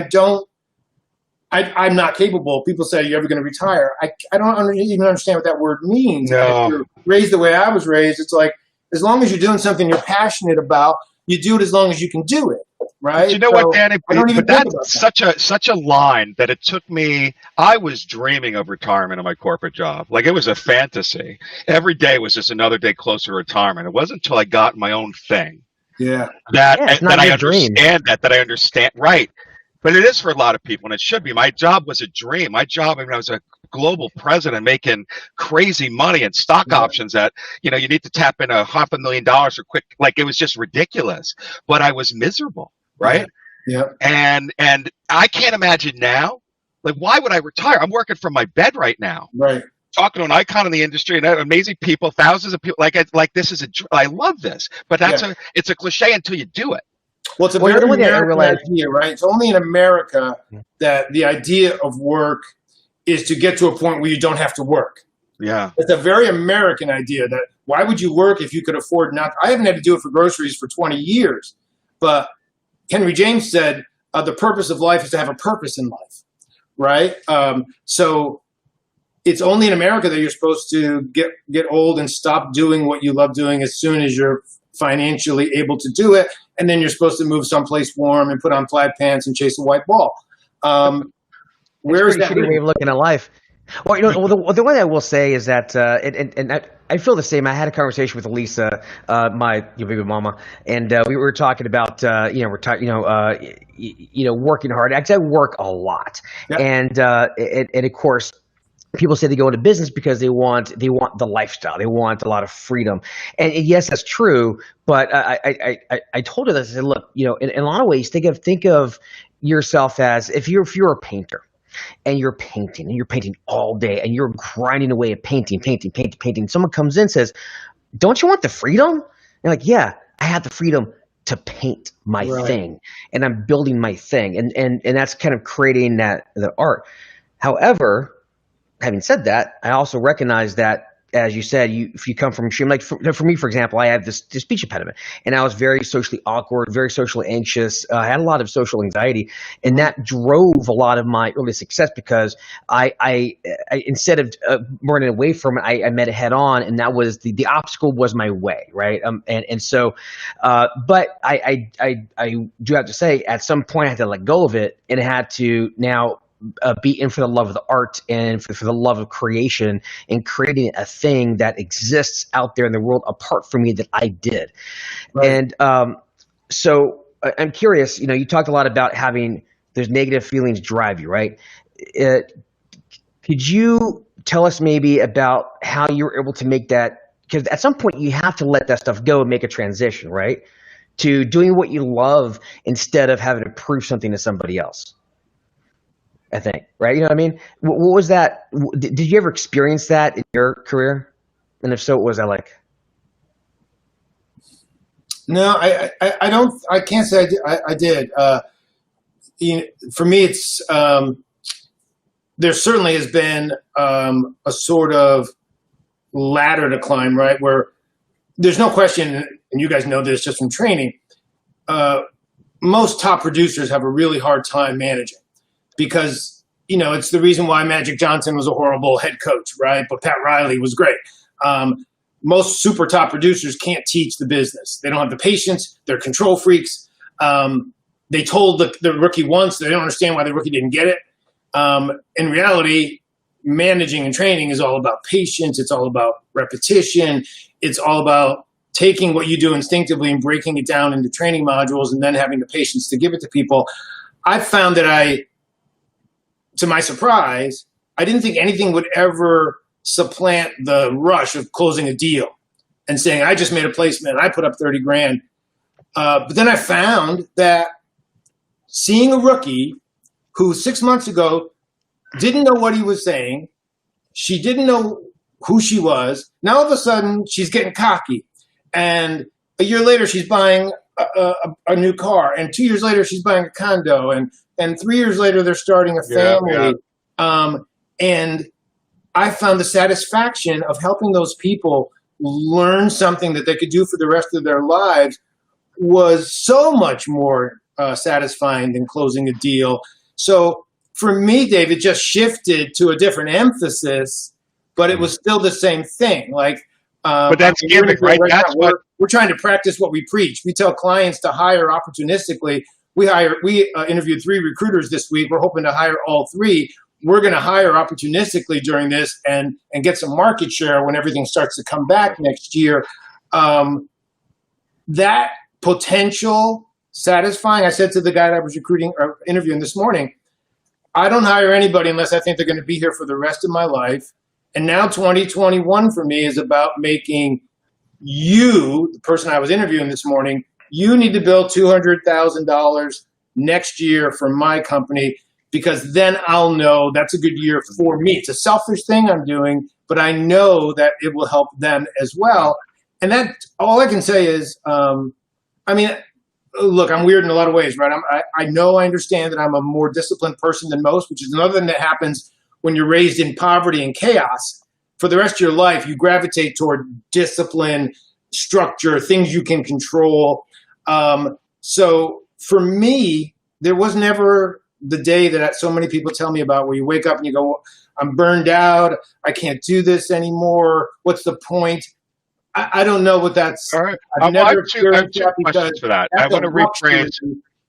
I'm not capable. People say, are you ever going to retire? I don't even understand what that word means. No. If you're raised the way I was raised, it's like, as long as you're doing something you're passionate about, you do it as long as you can do it, right? But you know what, Danny? But that's that. such a line that it took me. I was dreaming of retirement in my corporate job. Like, it was a fantasy. Every day was just another day closer to retirement. It wasn't until I got my own thing that I understand that I understand. Right. But it is for a lot of people, and it should be. My job was a dream. My job, I mean, I was a global president making crazy money and stock options that, you know, you need to tap in $500,000 for quick. Like, it was just ridiculous. But I was miserable, right? Yeah. And I can't imagine now. Like, why would I retire? I'm working from my bed right now. Right. Talking to an icon in the industry and amazing people, thousands of people. Like this is I love this. But it's a cliche until you do it. Well, it's a very American idea, right? It's only in America that the idea of work is to get to a point where you don't have to work. Yeah. It's a very American idea that why would you work if you could afford not? I haven't had to do it for groceries for 20 years. But Henry James said, the purpose of life is to have a purpose in life, right? So it's only in America that you're supposed to get old and stop doing what you love doing as soon as you're financially able to do it. And then you're supposed to move someplace warm and put on plaid pants and chase a white ball. Where is that way of looking at life? Well, you know, the one I will say is that, and I feel the same. I had a conversation with Lisa, my baby mama, and we were talking about, working hard. Actually, I work a lot, and of course, people say they go into business because they want the lifestyle. They want a lot of freedom. And yes, that's true. But I told her that. I said, look, you know, in a lot of ways, think of yourself as if you're a painter and you're painting all day and you're grinding away at painting. Someone comes in and says, don't you want the freedom? And you're like, yeah, I have the freedom to paint my thing, and I'm building my thing. And that's kind of creating the art. However, having said that, I also recognize that, as you said, if you come from extreme, like for me, for example, I have this speech impediment, and I was very socially awkward, very socially anxious. I had a lot of social anxiety, and that drove a lot of my early success because I instead of running away from it, I met it head on, and that was the obstacle was my way, right? So, but I do have to say, at some point, I had to let go of it, and it had to now be in for the love of the art and for the love of creation and creating a thing that exists out there in the world apart from me that I did. Right. And so I'm curious, you know, you talked a lot about having those negative feelings drive you, right? Could you tell us maybe about how you were able to make that? Because at some point you have to let that stuff go and make a transition, right? to doing what you love instead of having to prove something to somebody else. I think, right? You know what I mean? What was that? Did you ever experience that in your career? And if so, what was that like? No, I don't. I can't say I did. For me, it's there certainly has been a sort of ladder to climb, right? Where there's no question, and you guys know this just from training. Most top producers have a really hard time managing because it's the reason why Magic Johnson was a horrible head coach, right? But Pat Riley was great. Most super top producers can't teach the business. They don't have the patience. They're control freaks. They told the rookie once. They don't understand why the rookie didn't get it. In reality, managing and training is all about patience. It's all about repetition. It's all about taking what you do instinctively and breaking it down into training modules and then having the patience to give it to people. I found that to my surprise, I didn't think anything would ever supplant the rush of closing a deal and saying, I just made a placement, I put up 30 grand. But then I found that seeing a rookie who 6 months ago didn't know what he was saying, she didn't know who she was, now all of a sudden she's getting cocky. And a year later she's buying a new car, and 2 years later she's buying a condo, and 3 years later they're starting a family. And I found the satisfaction of helping those people learn something that they could do for the rest of their lives was so much more satisfying than closing a deal. So for me, Dave, it just shifted to a different emphasis, but it was still the same thing. But that's gimmick, right? That's what we're trying to practice what we preach. We tell clients to hire opportunistically. We interviewed 3 recruiters this week. We're hoping to hire all 3. We're going to hire opportunistically during this and get some market share when everything starts to come back next year. That potential satisfying. I said to the guy that I was interviewing this morning, I don't hire anybody unless I think they're going to be here for the rest of my life. And now 2021 for me is about making you, the person I was interviewing this morning, you need to build $200,000 next year for my company, because then I'll know that's a good year for me. It's a selfish thing I'm doing, but I know that it will help them as well. And that, all I can say is, look, I'm weird in a lot of ways, right? I know I understand that I'm a more disciplined person than most, which is another thing that happens when you're raised in poverty and chaos. For the rest of your life, you gravitate toward discipline, structure, things you can control. So for me, there was never the day that so many people tell me about where you wake up and you go, I'm burned out. I can't do this anymore. What's the point? I don't know what that's. All right. I've never experienced that questions for that. I want to rephrase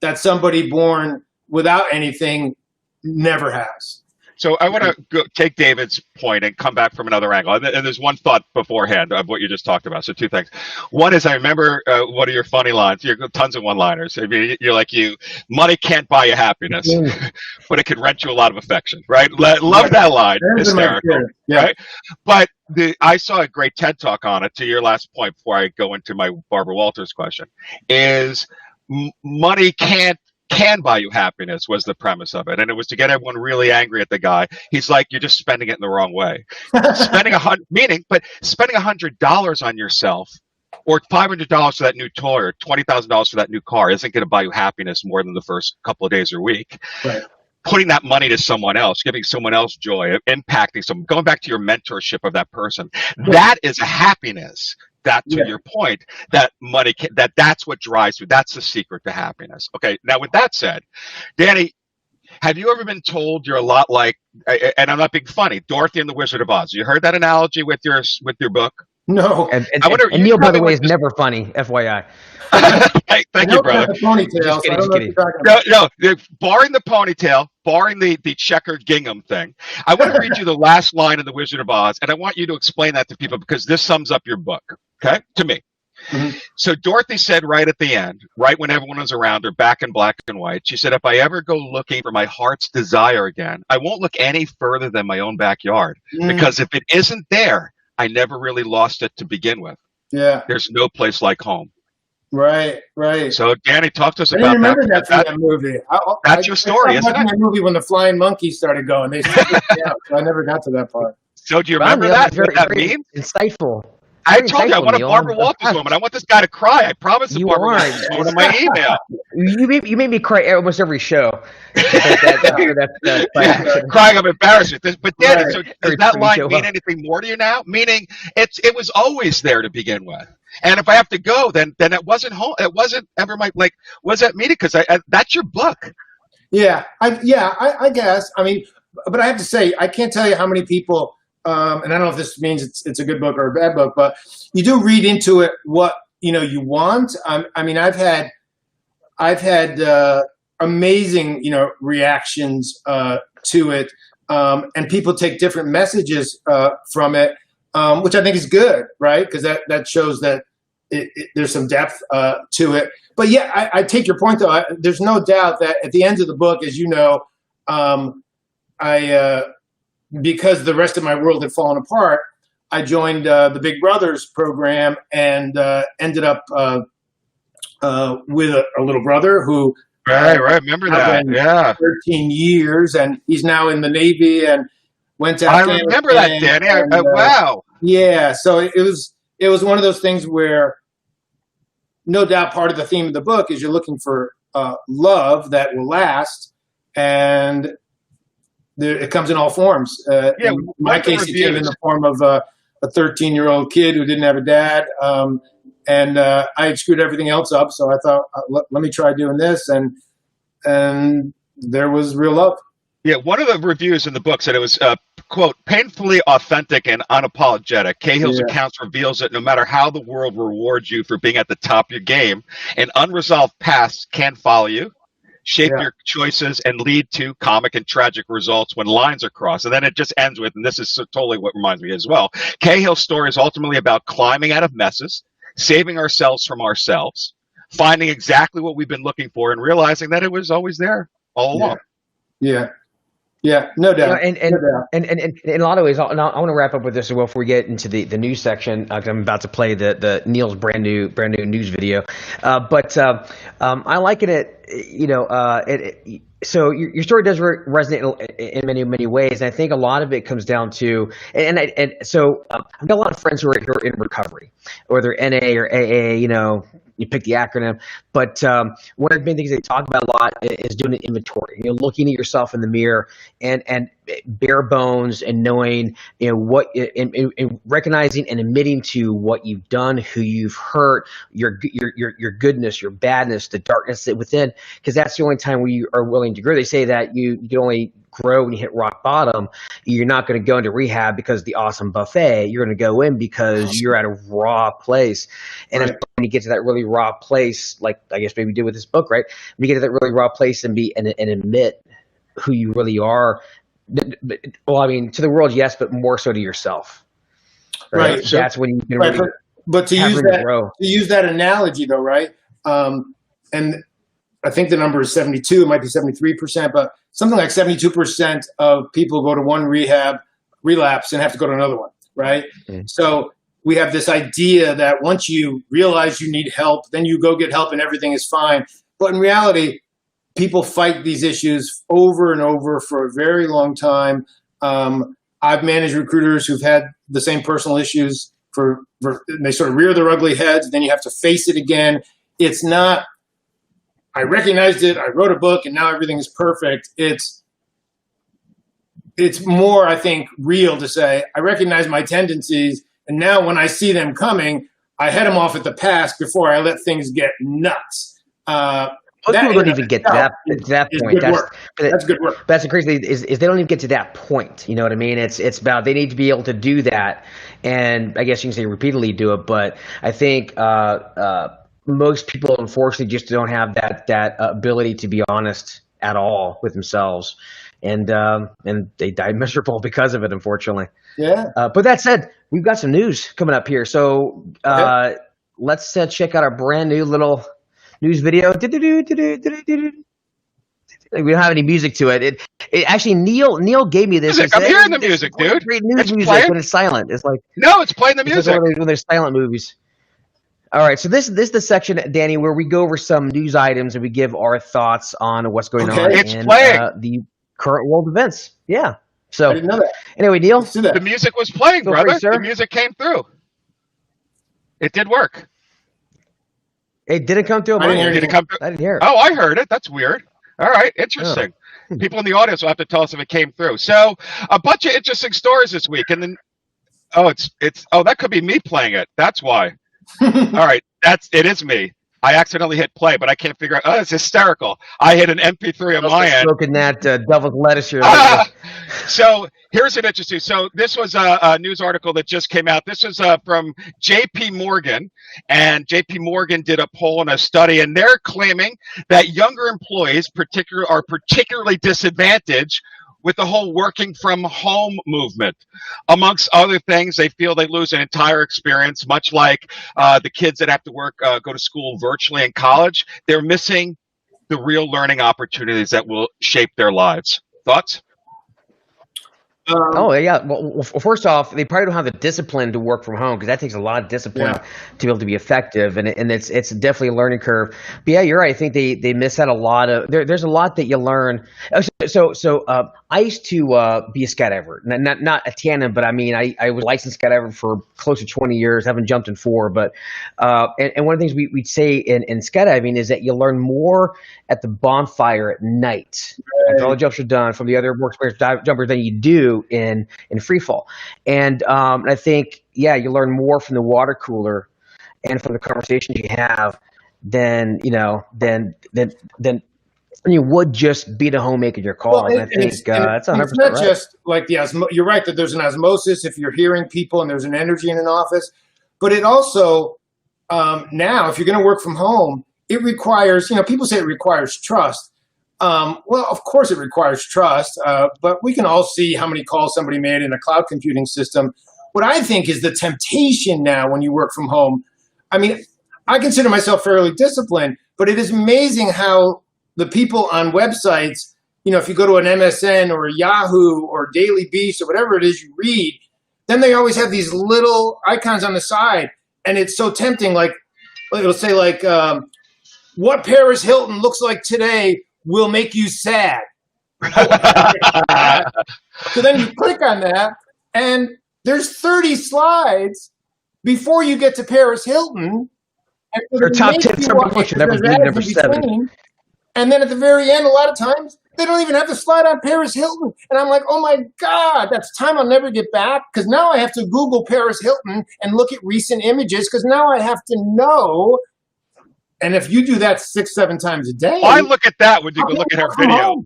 that somebody born without anything never has. So I want to take David's point and come back from another angle. And there's one thought beforehand of what you just talked about. So 2 things. One is I remember one of your funny lines. You have tons of one-liners. I mean, you're like, money can't buy you happiness, but it can rent you a lot of affection, right? Love that line. Hysterical, right? But I saw a great TED Talk on it, to your last point before I go into my Barbara Walters question, is money can buy you happiness, was the premise of it. And it was to get everyone really angry at the guy. He's like, you're just spending it in the wrong way. spending $100 on yourself, or $500 for that new toy, or $20,000 for that new car isn't going to buy you happiness more than the first couple of days or week. Right. Putting that money to someone else, giving someone else joy, impacting someone, going back to your mentorship of that person, that is a happiness. That, to your point, that money that's what drives you. That's the secret to happiness. Okay. Now, with that said, Danny, have you ever been told you're a lot like, and I'm not being funny, Dorothy and the Wizard of Oz? You heard that analogy with your book? No. And Neil, by the way, is never funny, FYI. Thank you, brother. Just kidding. No, barring the ponytail, barring the checkered gingham thing, I want to read you the last line of The Wizard of Oz, and I want you to explain that to people because this sums up your book, okay, to me. Mm-hmm. So Dorothy said right at the end, right when everyone was around her, back in black and white, she said, if I ever go looking for my heart's desire again, I won't look any further than my own backyard, because if it isn't there, I never really lost it to begin with. Yeah. There's no place like home. Right, right. So Danny, talk to us I about didn't remember that. that movie. That's your story, I isn't watching it? that movie when the flying monkeys started going. They started out, so I never got to that part. So do you Wow, remember Neil, that? very, That very meme? insightful. I Very told you I insightful, want a Neil. Barbara Walters moment. I want this guy to cry. I promised the You Barbara are. Walters moment in my email. You made me cry almost every show. That's by accident. Crying of embarrassment. But Danny, Right. so does Every that time you line show mean up. anything more to you now? Meaning it was always there to begin with. And if I have to go, then it wasn't home. It wasn't ever my like. Was that meaning? Because that's your book. Yeah, I guess. I mean, but I have to say, I can't tell you how many people, and I don't know if this means it's a good book or a bad book, but you do read into it what you want. I mean, I've had amazing reactions to it, and people take different messages from it, which I think is good, right? Because that shows that there's some depth to it. But yeah, I take your point though. There's no doubt that at the end of the book, as you know, because the rest of my world had fallen apart, I joined the Big Brothers program and ended up with a little brother who Right. Remember that? Yeah. 13 years, and he's now in the Navy and went to Afghanistan. I remember that, Danny. Wow. Yeah. So it was one of those things where, no doubt, part of the theme of the book is you're looking for love that will last, and it comes in all forms. In my case, it came in the form of a 13-year-old kid who didn't have a dad, and I had screwed everything else up. So I thought, let me try doing this, and there was real love. Yeah, one of the reviews in the book said it was, quote, painfully authentic and unapologetic. Cahill's accounts reveals that no matter how the world rewards you for being at the top of your game, an unresolved past can follow you, shape your choices, and lead to comic and tragic results when lines are crossed. And then it just ends with, and this is totally what reminds me as well, Cahill's story is ultimately about climbing out of messes, saving ourselves from ourselves, finding exactly what we've been looking for, and realizing that it was always there all along. Yeah, no doubt. And in a lot of ways, I want to wrap up with this as well before we get into the news section. I'm about to play the Neil's brand new news video, but I liken it. So your story does resonate in many ways, and I think a lot of it comes down to so I've got a lot of friends who are in recovery, or they're NA or AA. You pick the acronym, but one of the main things they talk about a lot is doing an inventory. Looking at yourself in the mirror and bare bones, and knowing what, and recognizing and admitting to what you've done, who you've hurt, your goodness, your badness, the darkness within, because that's the only time where you are willing to grow. They say that you can only grow when you hit rock bottom. You're not going to go into rehab because of the awesome buffet. You're going to go in because you're at a raw place. And it's when you get to that really raw place, like I guess maybe you did with this book, right? When you get to that really raw place and admit who you really are. Well, I mean, to the world, yes, but more so to yourself. Right. So that's when you can really. But to use that analogy, though, right? And I think the number is 72. It might be 73%, but something like 72% of people go to one rehab, relapse, and have to go to another one, right? Mm-hmm. So we have this idea that once you realize you need help, then you go get help and everything is fine. But in reality, people fight these issues over and over for a very long time. I've managed recruiters who've had the same personal issues for they sort of rear their ugly heads. Then you have to face it again. It's not, I recognized it, I wrote a book, and now everything is perfect. It's more, I think, real to say, I recognize my tendencies, and now when I see them coming, I head them off at the pass before I let things get nuts. Most people don't even get to that point. That's good work. That's the crazy thing is they don't even get to that point. You know what I mean? It's about they need to be able to do that, and I guess you can say repeatedly do it. But I think most people, unfortunately, just don't have that ability to be honest at all with themselves, and they die miserable because of it, unfortunately. Yeah. But that said, we've got some news coming up here, so let's check out our brand new little news video. We don't have any music to it. It actually Neil gave me this. I'm hearing the music, dude. Great news music when it's silent. It's like no, it's playing the music when there's silent movies. All right, so this is the section, Danny, where we go over some news items and we give our thoughts on what's going on in the current world events. Yeah. So I didn't know that. Anyway, Neil, the music was playing, brother. The music came through. It did work. It didn't come through. Did it come through? I didn't hear it. Oh, I heard it. That's weird. All right, interesting. Oh. People in the audience will have to tell us if it came through. So, a bunch of interesting stories this week, and then that could be me playing it. That's why. All right, it is me. I accidentally hit play, but I can't figure out. Oh, it's hysterical. I hit an MP3 on my end. Smoking that devil's lettuce here. So here's an interesting. So this was a news article that just came out. This was from J.P. Morgan, and J.P. Morgan did a poll and a study, and they're claiming that younger employees are particularly disadvantaged with the whole working from home movement. Amongst other things, they feel they lose an entire experience, much like the kids that have to go to school virtually in college. They're missing the real learning opportunities that will shape their lives. Thoughts? Well, first off, they probably don't have the discipline to work from home because that takes a lot of discipline to be able to be effective, and it's definitely a learning curve. But yeah, you're right. I think they miss out a lot of. There's a lot that you learn. So I used to be a skydiver, not a tandem, but I mean I was a licensed skydiver for close to 20 years. Haven't jumped in 4, but and one of the things we'd say in skydiving is that you learn more at the bonfire at night. After all the jumps are done from the other more experienced jumpers than you do in free fall. And I think, you learn more from the water cooler and from the conversations you have than you would just be the homemaker your call. Well, and I think that's 100% it's not right. just like you're right that there's an osmosis if you're hearing people and there's an energy in an office, but it also now if you're going to work from home, it requires, people say it requires trust. Well, of course it requires trust, but we can all see how many calls somebody made in a cloud computing system. What I think is the temptation now when you work from home, I mean, I consider myself fairly disciplined, but it is amazing how the people on websites, if you go to an MSN or a Yahoo or Daily Beast or whatever it is you read, then they always have these little icons on the side. And it's so tempting. Like it'll say what Paris Hilton looks like today will make you sad. So then you click on that and there's 30 slides before you get to Paris Hilton. Or top 10 promotion, that was number 7. And then at the very end, a lot of times, they don't even have the slide on Paris Hilton. And I'm like, oh my God, that's time I'll never get back. Because now I have to Google Paris Hilton and look at recent images. Because now I have to know. And if you do that 6-7 times a day. Well, I look at that when you go look at her video.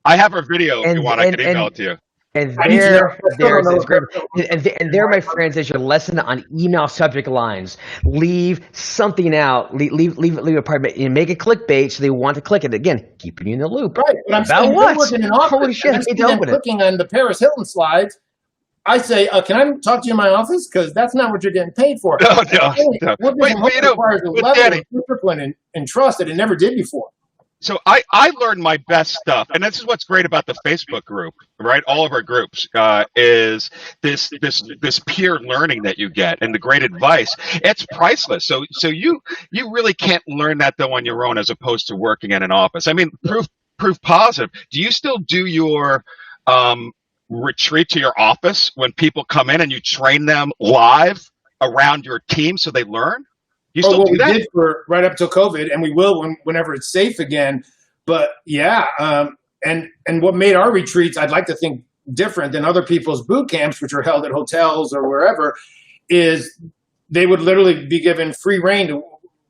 I have her video if you want. I can email it to you. And there, my friends, is your lesson on email subject lines. Leave something out. Leave a part. Make it clickbait so they want to click it. Again, keeping you in the loop. Right. But I'm saying what? In an office, holy shit! I'm clicking on the Paris Hilton slides. I say, can I talk to you in my office? Because that's not what you're getting paid for. No. Wait, requires a level of discipline and trust that it never did before. So I learned my best stuff, and this is what's great about the Facebook group, right? All of our groups is this peer learning that you get and the great advice. It's priceless. So you really can't learn that though on your own as opposed to working in an office. I mean, proof positive. Do you still do your retreat to your office when people come in and you train them live around your team so they learn? You still do that? We did for right up till COVID, and we will whenever it's safe again. But and what made our retreats, I'd like to think, different than other people's boot camps, which are held at hotels or wherever, is they would literally be given free reign to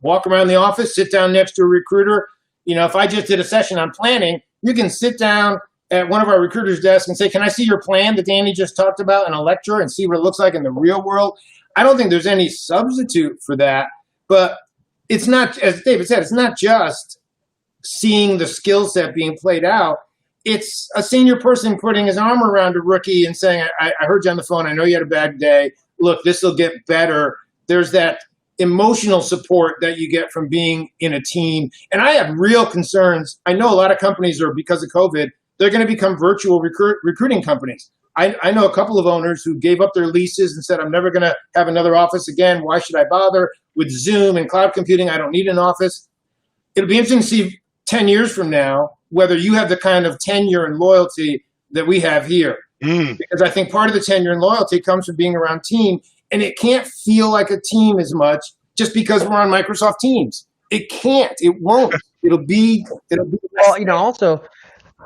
walk around the office, sit down next to a recruiter. If I just did a session on planning, you can sit down at one of our recruiters' desks and say, "Can I see your plan that Danny just talked about in a lecture and see what it looks like in the real world?" I don't think there's any substitute for that. But it's not, as David said, it's not just seeing the skill set being played out. It's a senior person putting his arm around a rookie and saying, I heard you on the phone. I know you had a bad day. Look, this will get better. There's that emotional support that you get from being in a team. And I have real concerns. I know a lot of companies are, because of COVID, they're going to become virtual recruiting companies. I know a couple of owners who gave up their leases and said, I'm never going to have another office again. Why should I bother with Zoom and cloud computing? I don't need an office. It'll be interesting to see 10 years from now whether you have the kind of tenure and loyalty that we have here. Because I think part of the tenure and loyalty comes from being around team, and it can't feel like a team as much just because we're on Microsoft Teams. It can't. It won't. It'll be. Well, also.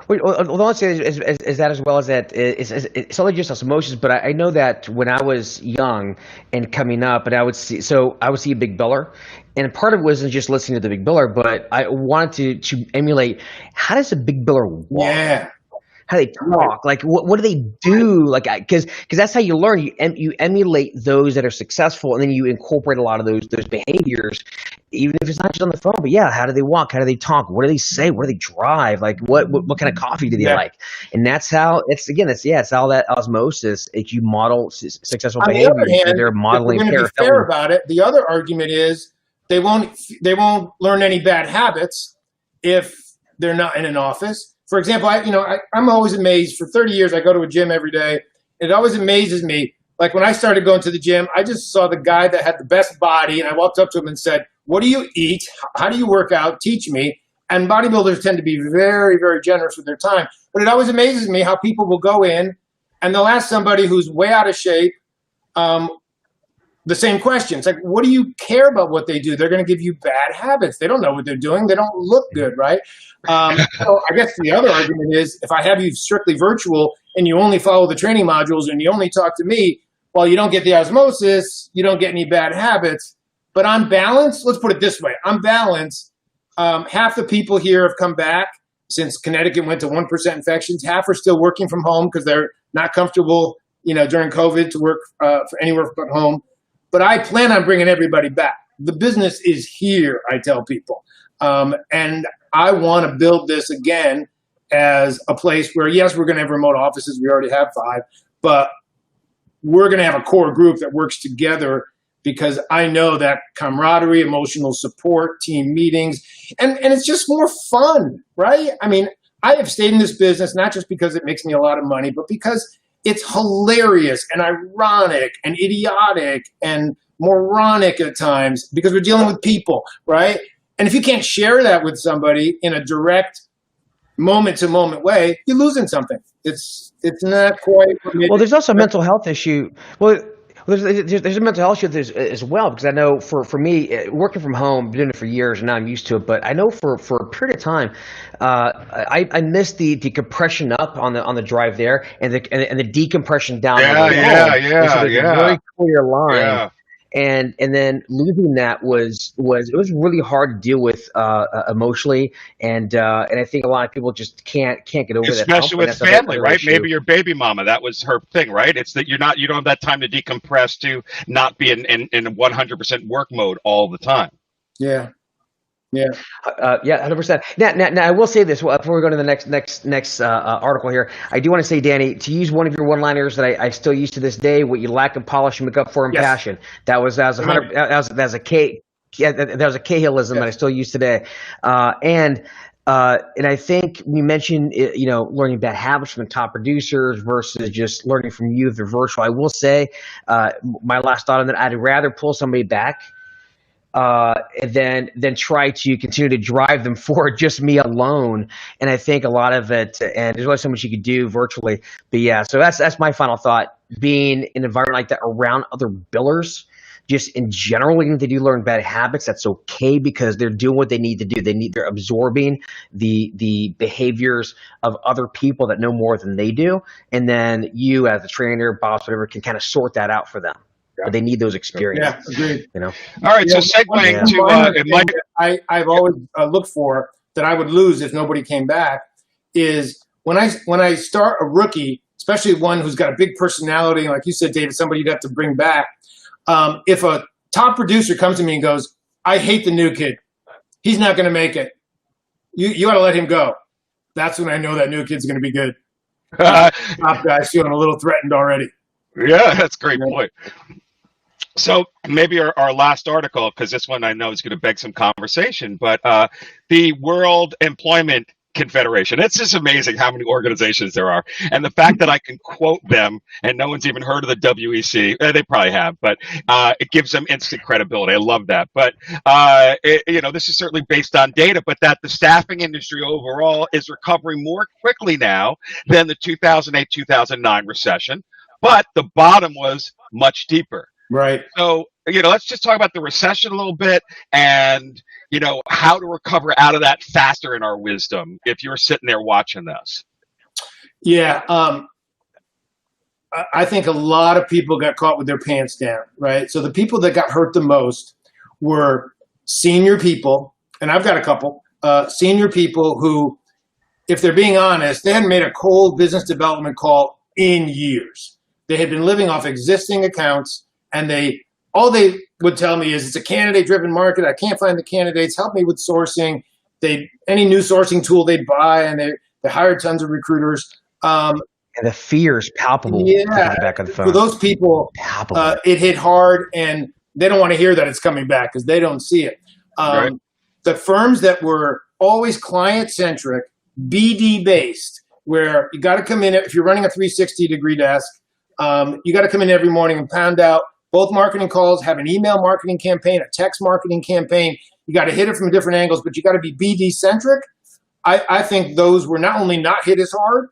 Well, I'll say is that as well as that it's only just osmosis, but I know that when I was young and coming up, and I would see a big biller, and part of it wasn't just listening to the big biller, but I wanted to emulate how does a big biller walk? Yeah. How they talk, like what do they do, like because that's how you learn. You emulate those that are successful, and then you incorporate a lot of those behaviors, even if it's not just on the phone. But yeah, how do they walk? How do they talk? What do they say? Where do they drive? Like what kind of coffee do they like? And that's how it's all that osmosis. If you model successful behavior, they're modeling. If we're going to be fair about it, the other argument is they won't learn any bad habits if they're not in an office. For example, I'm always amazed. For 30 years, I go to a gym every day. It always amazes me. Like when I started going to the gym, I just saw the guy that had the best body, and I walked up to him and said, what do you eat? How do you work out? Teach me. And bodybuilders tend to be very, very generous with their time. But it always amazes me how people will go in, and they'll ask somebody who's way out of shape the same question. It's like, what do you care about what they do? They're going to give you bad habits. They don't know what they're doing. They don't look good, right? So I guess the other argument is if I have you strictly virtual and you only follow the training modules and you only talk to me, well, you don't get the osmosis, you don't get any bad habits. But on balance, let's put it this way. On balance, half the people here have come back since Connecticut went to 1% infections. Half are still working from home because they're not comfortable, during COVID to work for anywhere but home. But I plan on bringing everybody back. The business is here, I tell people. And I want to build this again as a place where, yes, we're going to have remote offices. We already have 5. But we're going to have a core group that works together because I know that camaraderie, emotional support, team meetings, and it's just more fun, right? I mean, I have stayed in this business not just because it makes me a lot of money, but because it's hilarious and ironic and idiotic and moronic at times because we're dealing with people, right? And if you can't share that with somebody in a direct moment-to-moment way, you're losing something. It's not quite. Well, there's also a mental health issue. Well, there's a mental health issue as well, because I know for me, working from home, been doing it for years, and now I'm used to it. But I know for a period of time, I missed the compression up on the drive there, and the decompression down. Yeah. Very clear line. Yeah. And then losing that was really hard to deal with emotionally, and I think a lot of people just can't get over that. Especially with family, right? Issue. Maybe your baby mama, that was her thing, right? It's that you don't have that time to decompress, to not be in 100% work mode all the time. Yeah. Yeah. 100%. Now, I will say this before we go to the next article here. I do want to say, Danny, to use one of your one-liners that I still use to this day: "What you lack in polish, you make up for in passion." That was a Cahillism that I still use today. And I think we mentioned, learning bad habits from the top producers versus just learning from you if they're virtual. I will say, my last thought on that: I'd rather pull somebody back and then try to continue to drive them forward, just me alone. And I think a lot of it, and there's only so much you could do virtually. But yeah, so that's my final thought. Being in an environment like that around other billers, just in general, even if they do learn bad habits, that's okay because they're doing what they need to do. They're absorbing the behaviors of other people that know more than they do. And then you as a trainer, boss, whatever, can kind of sort that out for them. But they need those experiences. Yeah, agreed. All right, so segueing to I've always looked for that I would lose if nobody came back is when I start a rookie, especially one who's got a big personality, like you said, David, somebody you'd have to bring back. If a top producer comes to me and goes, "I hate the new kid. He's not going to make it. You got to let him go." That's when I know that new kid's going to be good. Top guy's feeling a little threatened already. Yeah, that's a great point. So maybe our last article, because this one I know is going to beg some conversation, but the World Employment Confederation. It's just amazing how many organizations there are. And the fact that I can quote them and no one's even heard of the WEC, they probably have, but it gives them instant credibility. I love that. But, this is certainly based on data, but that the staffing industry overall is recovering more quickly now than the 2008-2009 recession. But the bottom was much deeper. Right. So, let's just talk about the recession a little bit and, how to recover out of that faster in our wisdom if you're sitting there watching this. Yeah. I think a lot of people got caught with their pants down, right? So the people that got hurt the most were senior people, and I've got a couple, senior people who, if they're being honest, they hadn't made a cold business development call in years. They had been living off existing accounts, and all they would tell me is it's a candidate-driven market. I can't find the candidates. Help me with sourcing. Any new sourcing tool they'd buy, and they hired tons of recruiters. And the fear is palpable. Yeah, back on the phone. For those people, it hit hard, and they don't want to hear that it's coming back because they don't see it. Right. The firms that were always client-centric, BD-based, where you got to come in, if you're running a 360-degree desk, you got to come in every morning and pound out both marketing calls, have an email marketing campaign, a text marketing campaign. You got to hit it from different angles, but you got to be BD-centric. I think those were not only not hit as hard,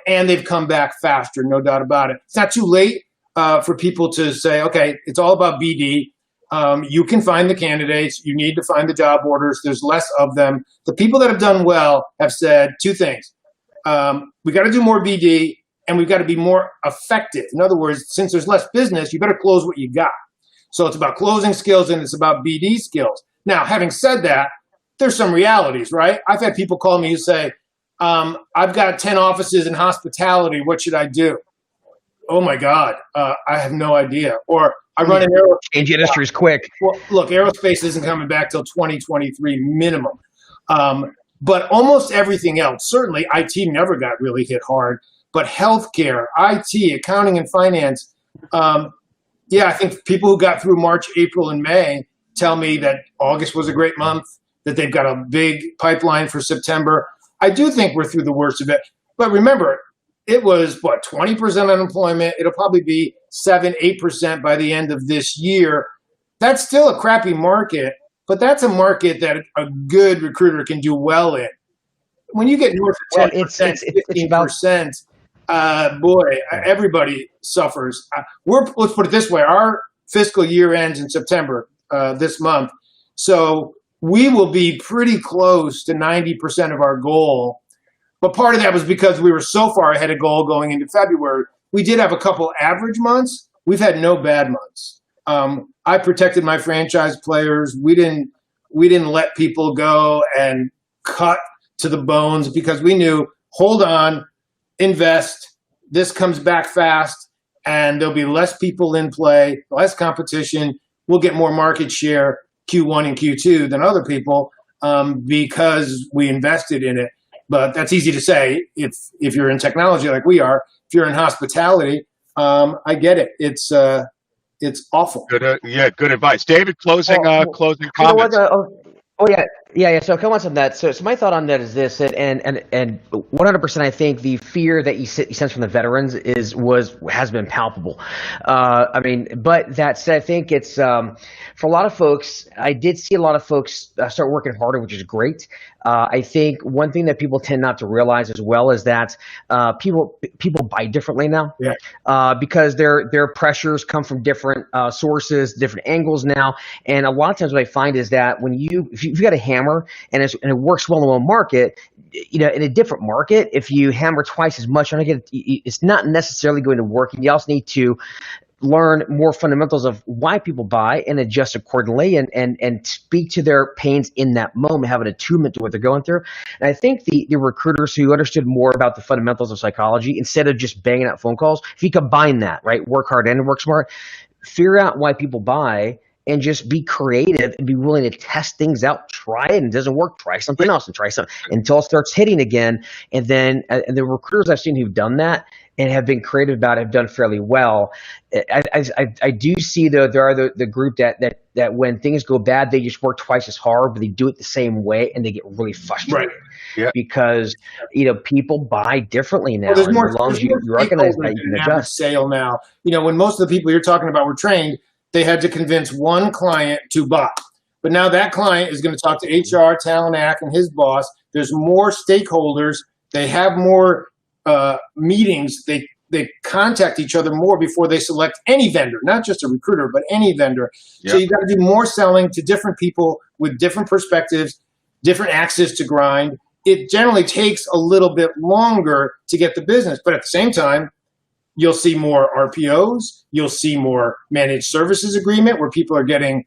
and they've come back faster, no doubt about it. It's not too late for people to say, okay, it's all about BD. You can find the candidates. You need to find the job orders. There's less of them. The people that have done well have said two things. We got to do more BD, and we've got to be more effective. In other words, since there's less business, you better close what you got. So it's about closing skills, and it's about BD skills. Now, having said that, there's some realities, right? I've had people call me and say, I've got 10 offices in hospitality. What should I do? Oh, my God. I have no idea. Or I run an aerospace. Change industries quick. Well, look, aerospace isn't coming back till 2023 minimum. But almost everything else, certainly IT never got really hit hard, but healthcare, IT, accounting, and finance, I think people who got through March, April, and May tell me that August was a great month, that they've got a big pipeline for September. I do think we're through the worst of it. But remember, it was, 20% unemployment. It'll probably be 7-8% by the end of this year. That's still a crappy market, but that's a market that a good recruiter can do well in. When you get north of 10%, 15%, everybody suffers. Let's put it this way. Our fiscal year ends in September this month. So we will be pretty close to 90% of our goal. But part of that was because we were so far ahead of goal going into February. We did have a couple average months. We've had no bad months. I protected my franchise players. We didn't let people go and cut to the bones because we knew, hold on, invest. This comes back fast, and there'll be less people in play, less competition. We'll get more market share Q1 and Q2 than other people because we invested in it. But that's easy to say if you're in technology like we are. If you're in hospitality, I get it. It's awful. Good, good advice, David. Closing comments. So a couple on that. So my thought on that is this, and 100%, I think the fear that you sense from the veterans has been palpable. But that said, I think it's for a lot of folks. I did see a lot of folks start working harder, which is great. I think one thing that people tend not to realize as well is that people buy differently now, because their pressures come from different sources, different angles now, and a lot of times what I find is that if you've got a hammer and it works well in one market, in a different market, if you hammer twice as much on it, it's not necessarily going to work. And you also need to learn more fundamentals of why people buy and adjust accordingly and speak to their pains in that moment, have an attunement to what they're going through. And I think the recruiters who understood more about the fundamentals of psychology, instead of just banging out phone calls, if you combine that, right, work hard and work smart, figure out why people buy and just be creative and be willing to test things out, try it, and it doesn't work, try something else and try something until it starts hitting again. And then the recruiters I've seen who've done that and have been creative about it have done fairly well. I do see, though, there are the group that when things go bad, they just work twice as hard, but they do it the same way, and they get really frustrated. Right. Yeah. Because people buy differently now. Well, there's more, as long as you recognize that, you can adjust. Sale now. When most of the people you're talking about were trained, they had to convince one client to buy. But now that client is going to talk to HR, talent act, and his boss. There's more stakeholders. They have more meetings. They contact each other more before they select any vendor, not just a recruiter, but any vendor. Yep. So you got to do more selling to different people with different perspectives, different axes to grind. It generally takes a little bit longer to get the business, but at the same time, you'll see more RPOs. You'll see more managed services agreement where people are getting,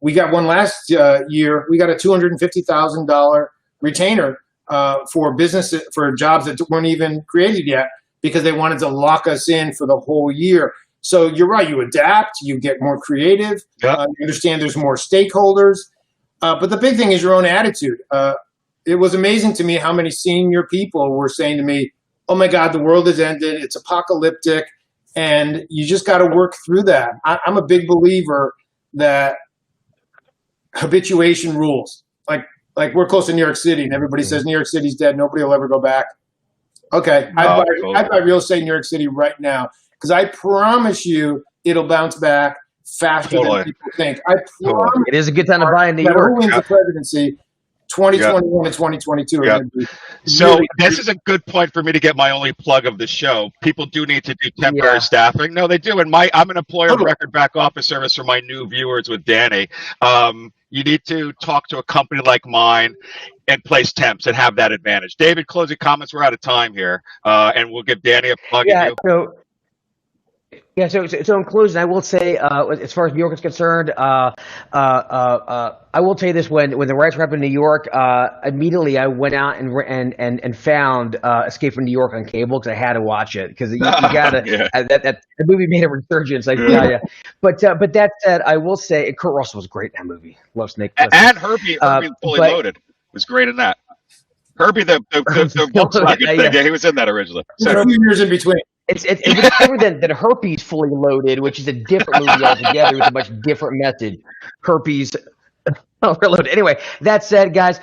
we got one last year. We got a $250,000 retainer for business, for jobs that weren't even created yet, because they wanted to lock us in for the whole year. So you're right. You adapt. You get more creative. Yep. You understand there's more stakeholders. But the big thing is your own attitude. It was amazing to me how many senior people were saying to me, oh, my God, the world has ended. It's apocalyptic. And you just got to work through that. I'm a big believer that habituation rules. Like we're close to New York City, and everybody says New York City's dead. Nobody will ever go back. Okay, I'd buy real estate in New York City right now, because I promise you it'll bounce back faster than people think. I promise. It is a good time to buy in New York. Who wins the presidency? 2021 and 2022 are going to be. So this is a good point for me to get my only plug of the show. People do need to do temporary staffing. No, they do. And I'm an employer of record back office service for my new viewers with Danny. You need to talk to a company like mine and place temps and have that advantage. David, closing comments. We're out of time here, and we'll give Danny a plug. So in closing, I will say, as far as New York is concerned, I will tell you this: when the riots were happening in New York, immediately I went out and found Escape from New York on cable, because I had to watch it, because you gotta. That movie made a resurgence, I tell you. But that said, I will say Kurt Russell was great in that movie. Love Snake. And Herbie Fully Loaded was great in that. Herbie the Volkswagen thing. Yeah, he was in that originally. So a few years in between. It's different than Herpes Fully Loaded, which is a different movie altogether with a much different message. Herpes Reloaded. Anyway, that said, guys,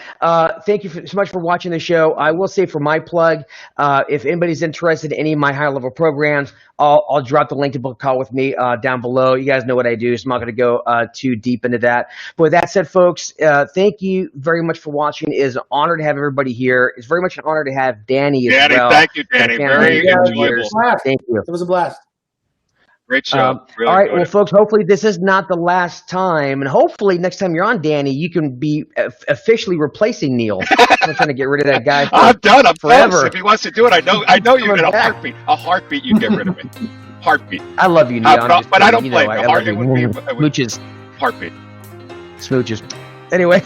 thank you so much for watching the show. I will say, for my plug, if anybody's interested in any of my high-level programs, I'll drop the link to book a call with me down below. You guys know what I do, so I'm not going to go too deep into that. But with that said, folks, thank you very much for watching. It is an honor to have everybody here. It's very much an honor to have Danny as well. Thank you, Danny. Very enjoyable. Thank you. It was a blast. Great show. Really all right, well, folks, hopefully this is not the last time, and hopefully next time you're on, Danny, you can be officially replacing Neil. I'm trying to get rid of that guy. I'm done. I'm forever. If he wants to do it, I know you're in a heartbeat. A heartbeat, you get rid of me. Heartbeat. I love you, Neil. But I don't blame you. I love you. Smooches. Heartbeat. Smooches. Anyway,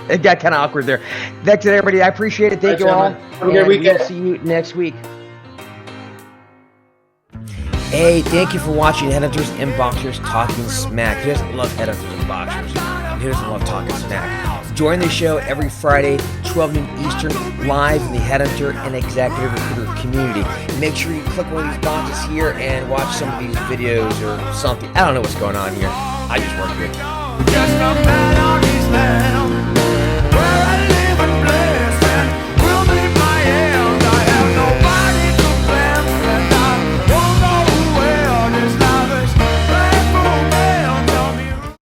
it got kind of awkward there. That's it, everybody. I appreciate it. Thank you all. Have a good weekend. We'll see you next week. Hey, thank you for watching Headhunters and Boxers Talking Smack. Who doesn't love Headhunters and Boxers? And who doesn't love Talking Smack? Join the show every Friday, 12 noon Eastern, live in the Headhunter and Executive Recruiter community. Make sure you click one of these boxes here and watch some of these videos or something. I don't know what's going on here. I just work with it.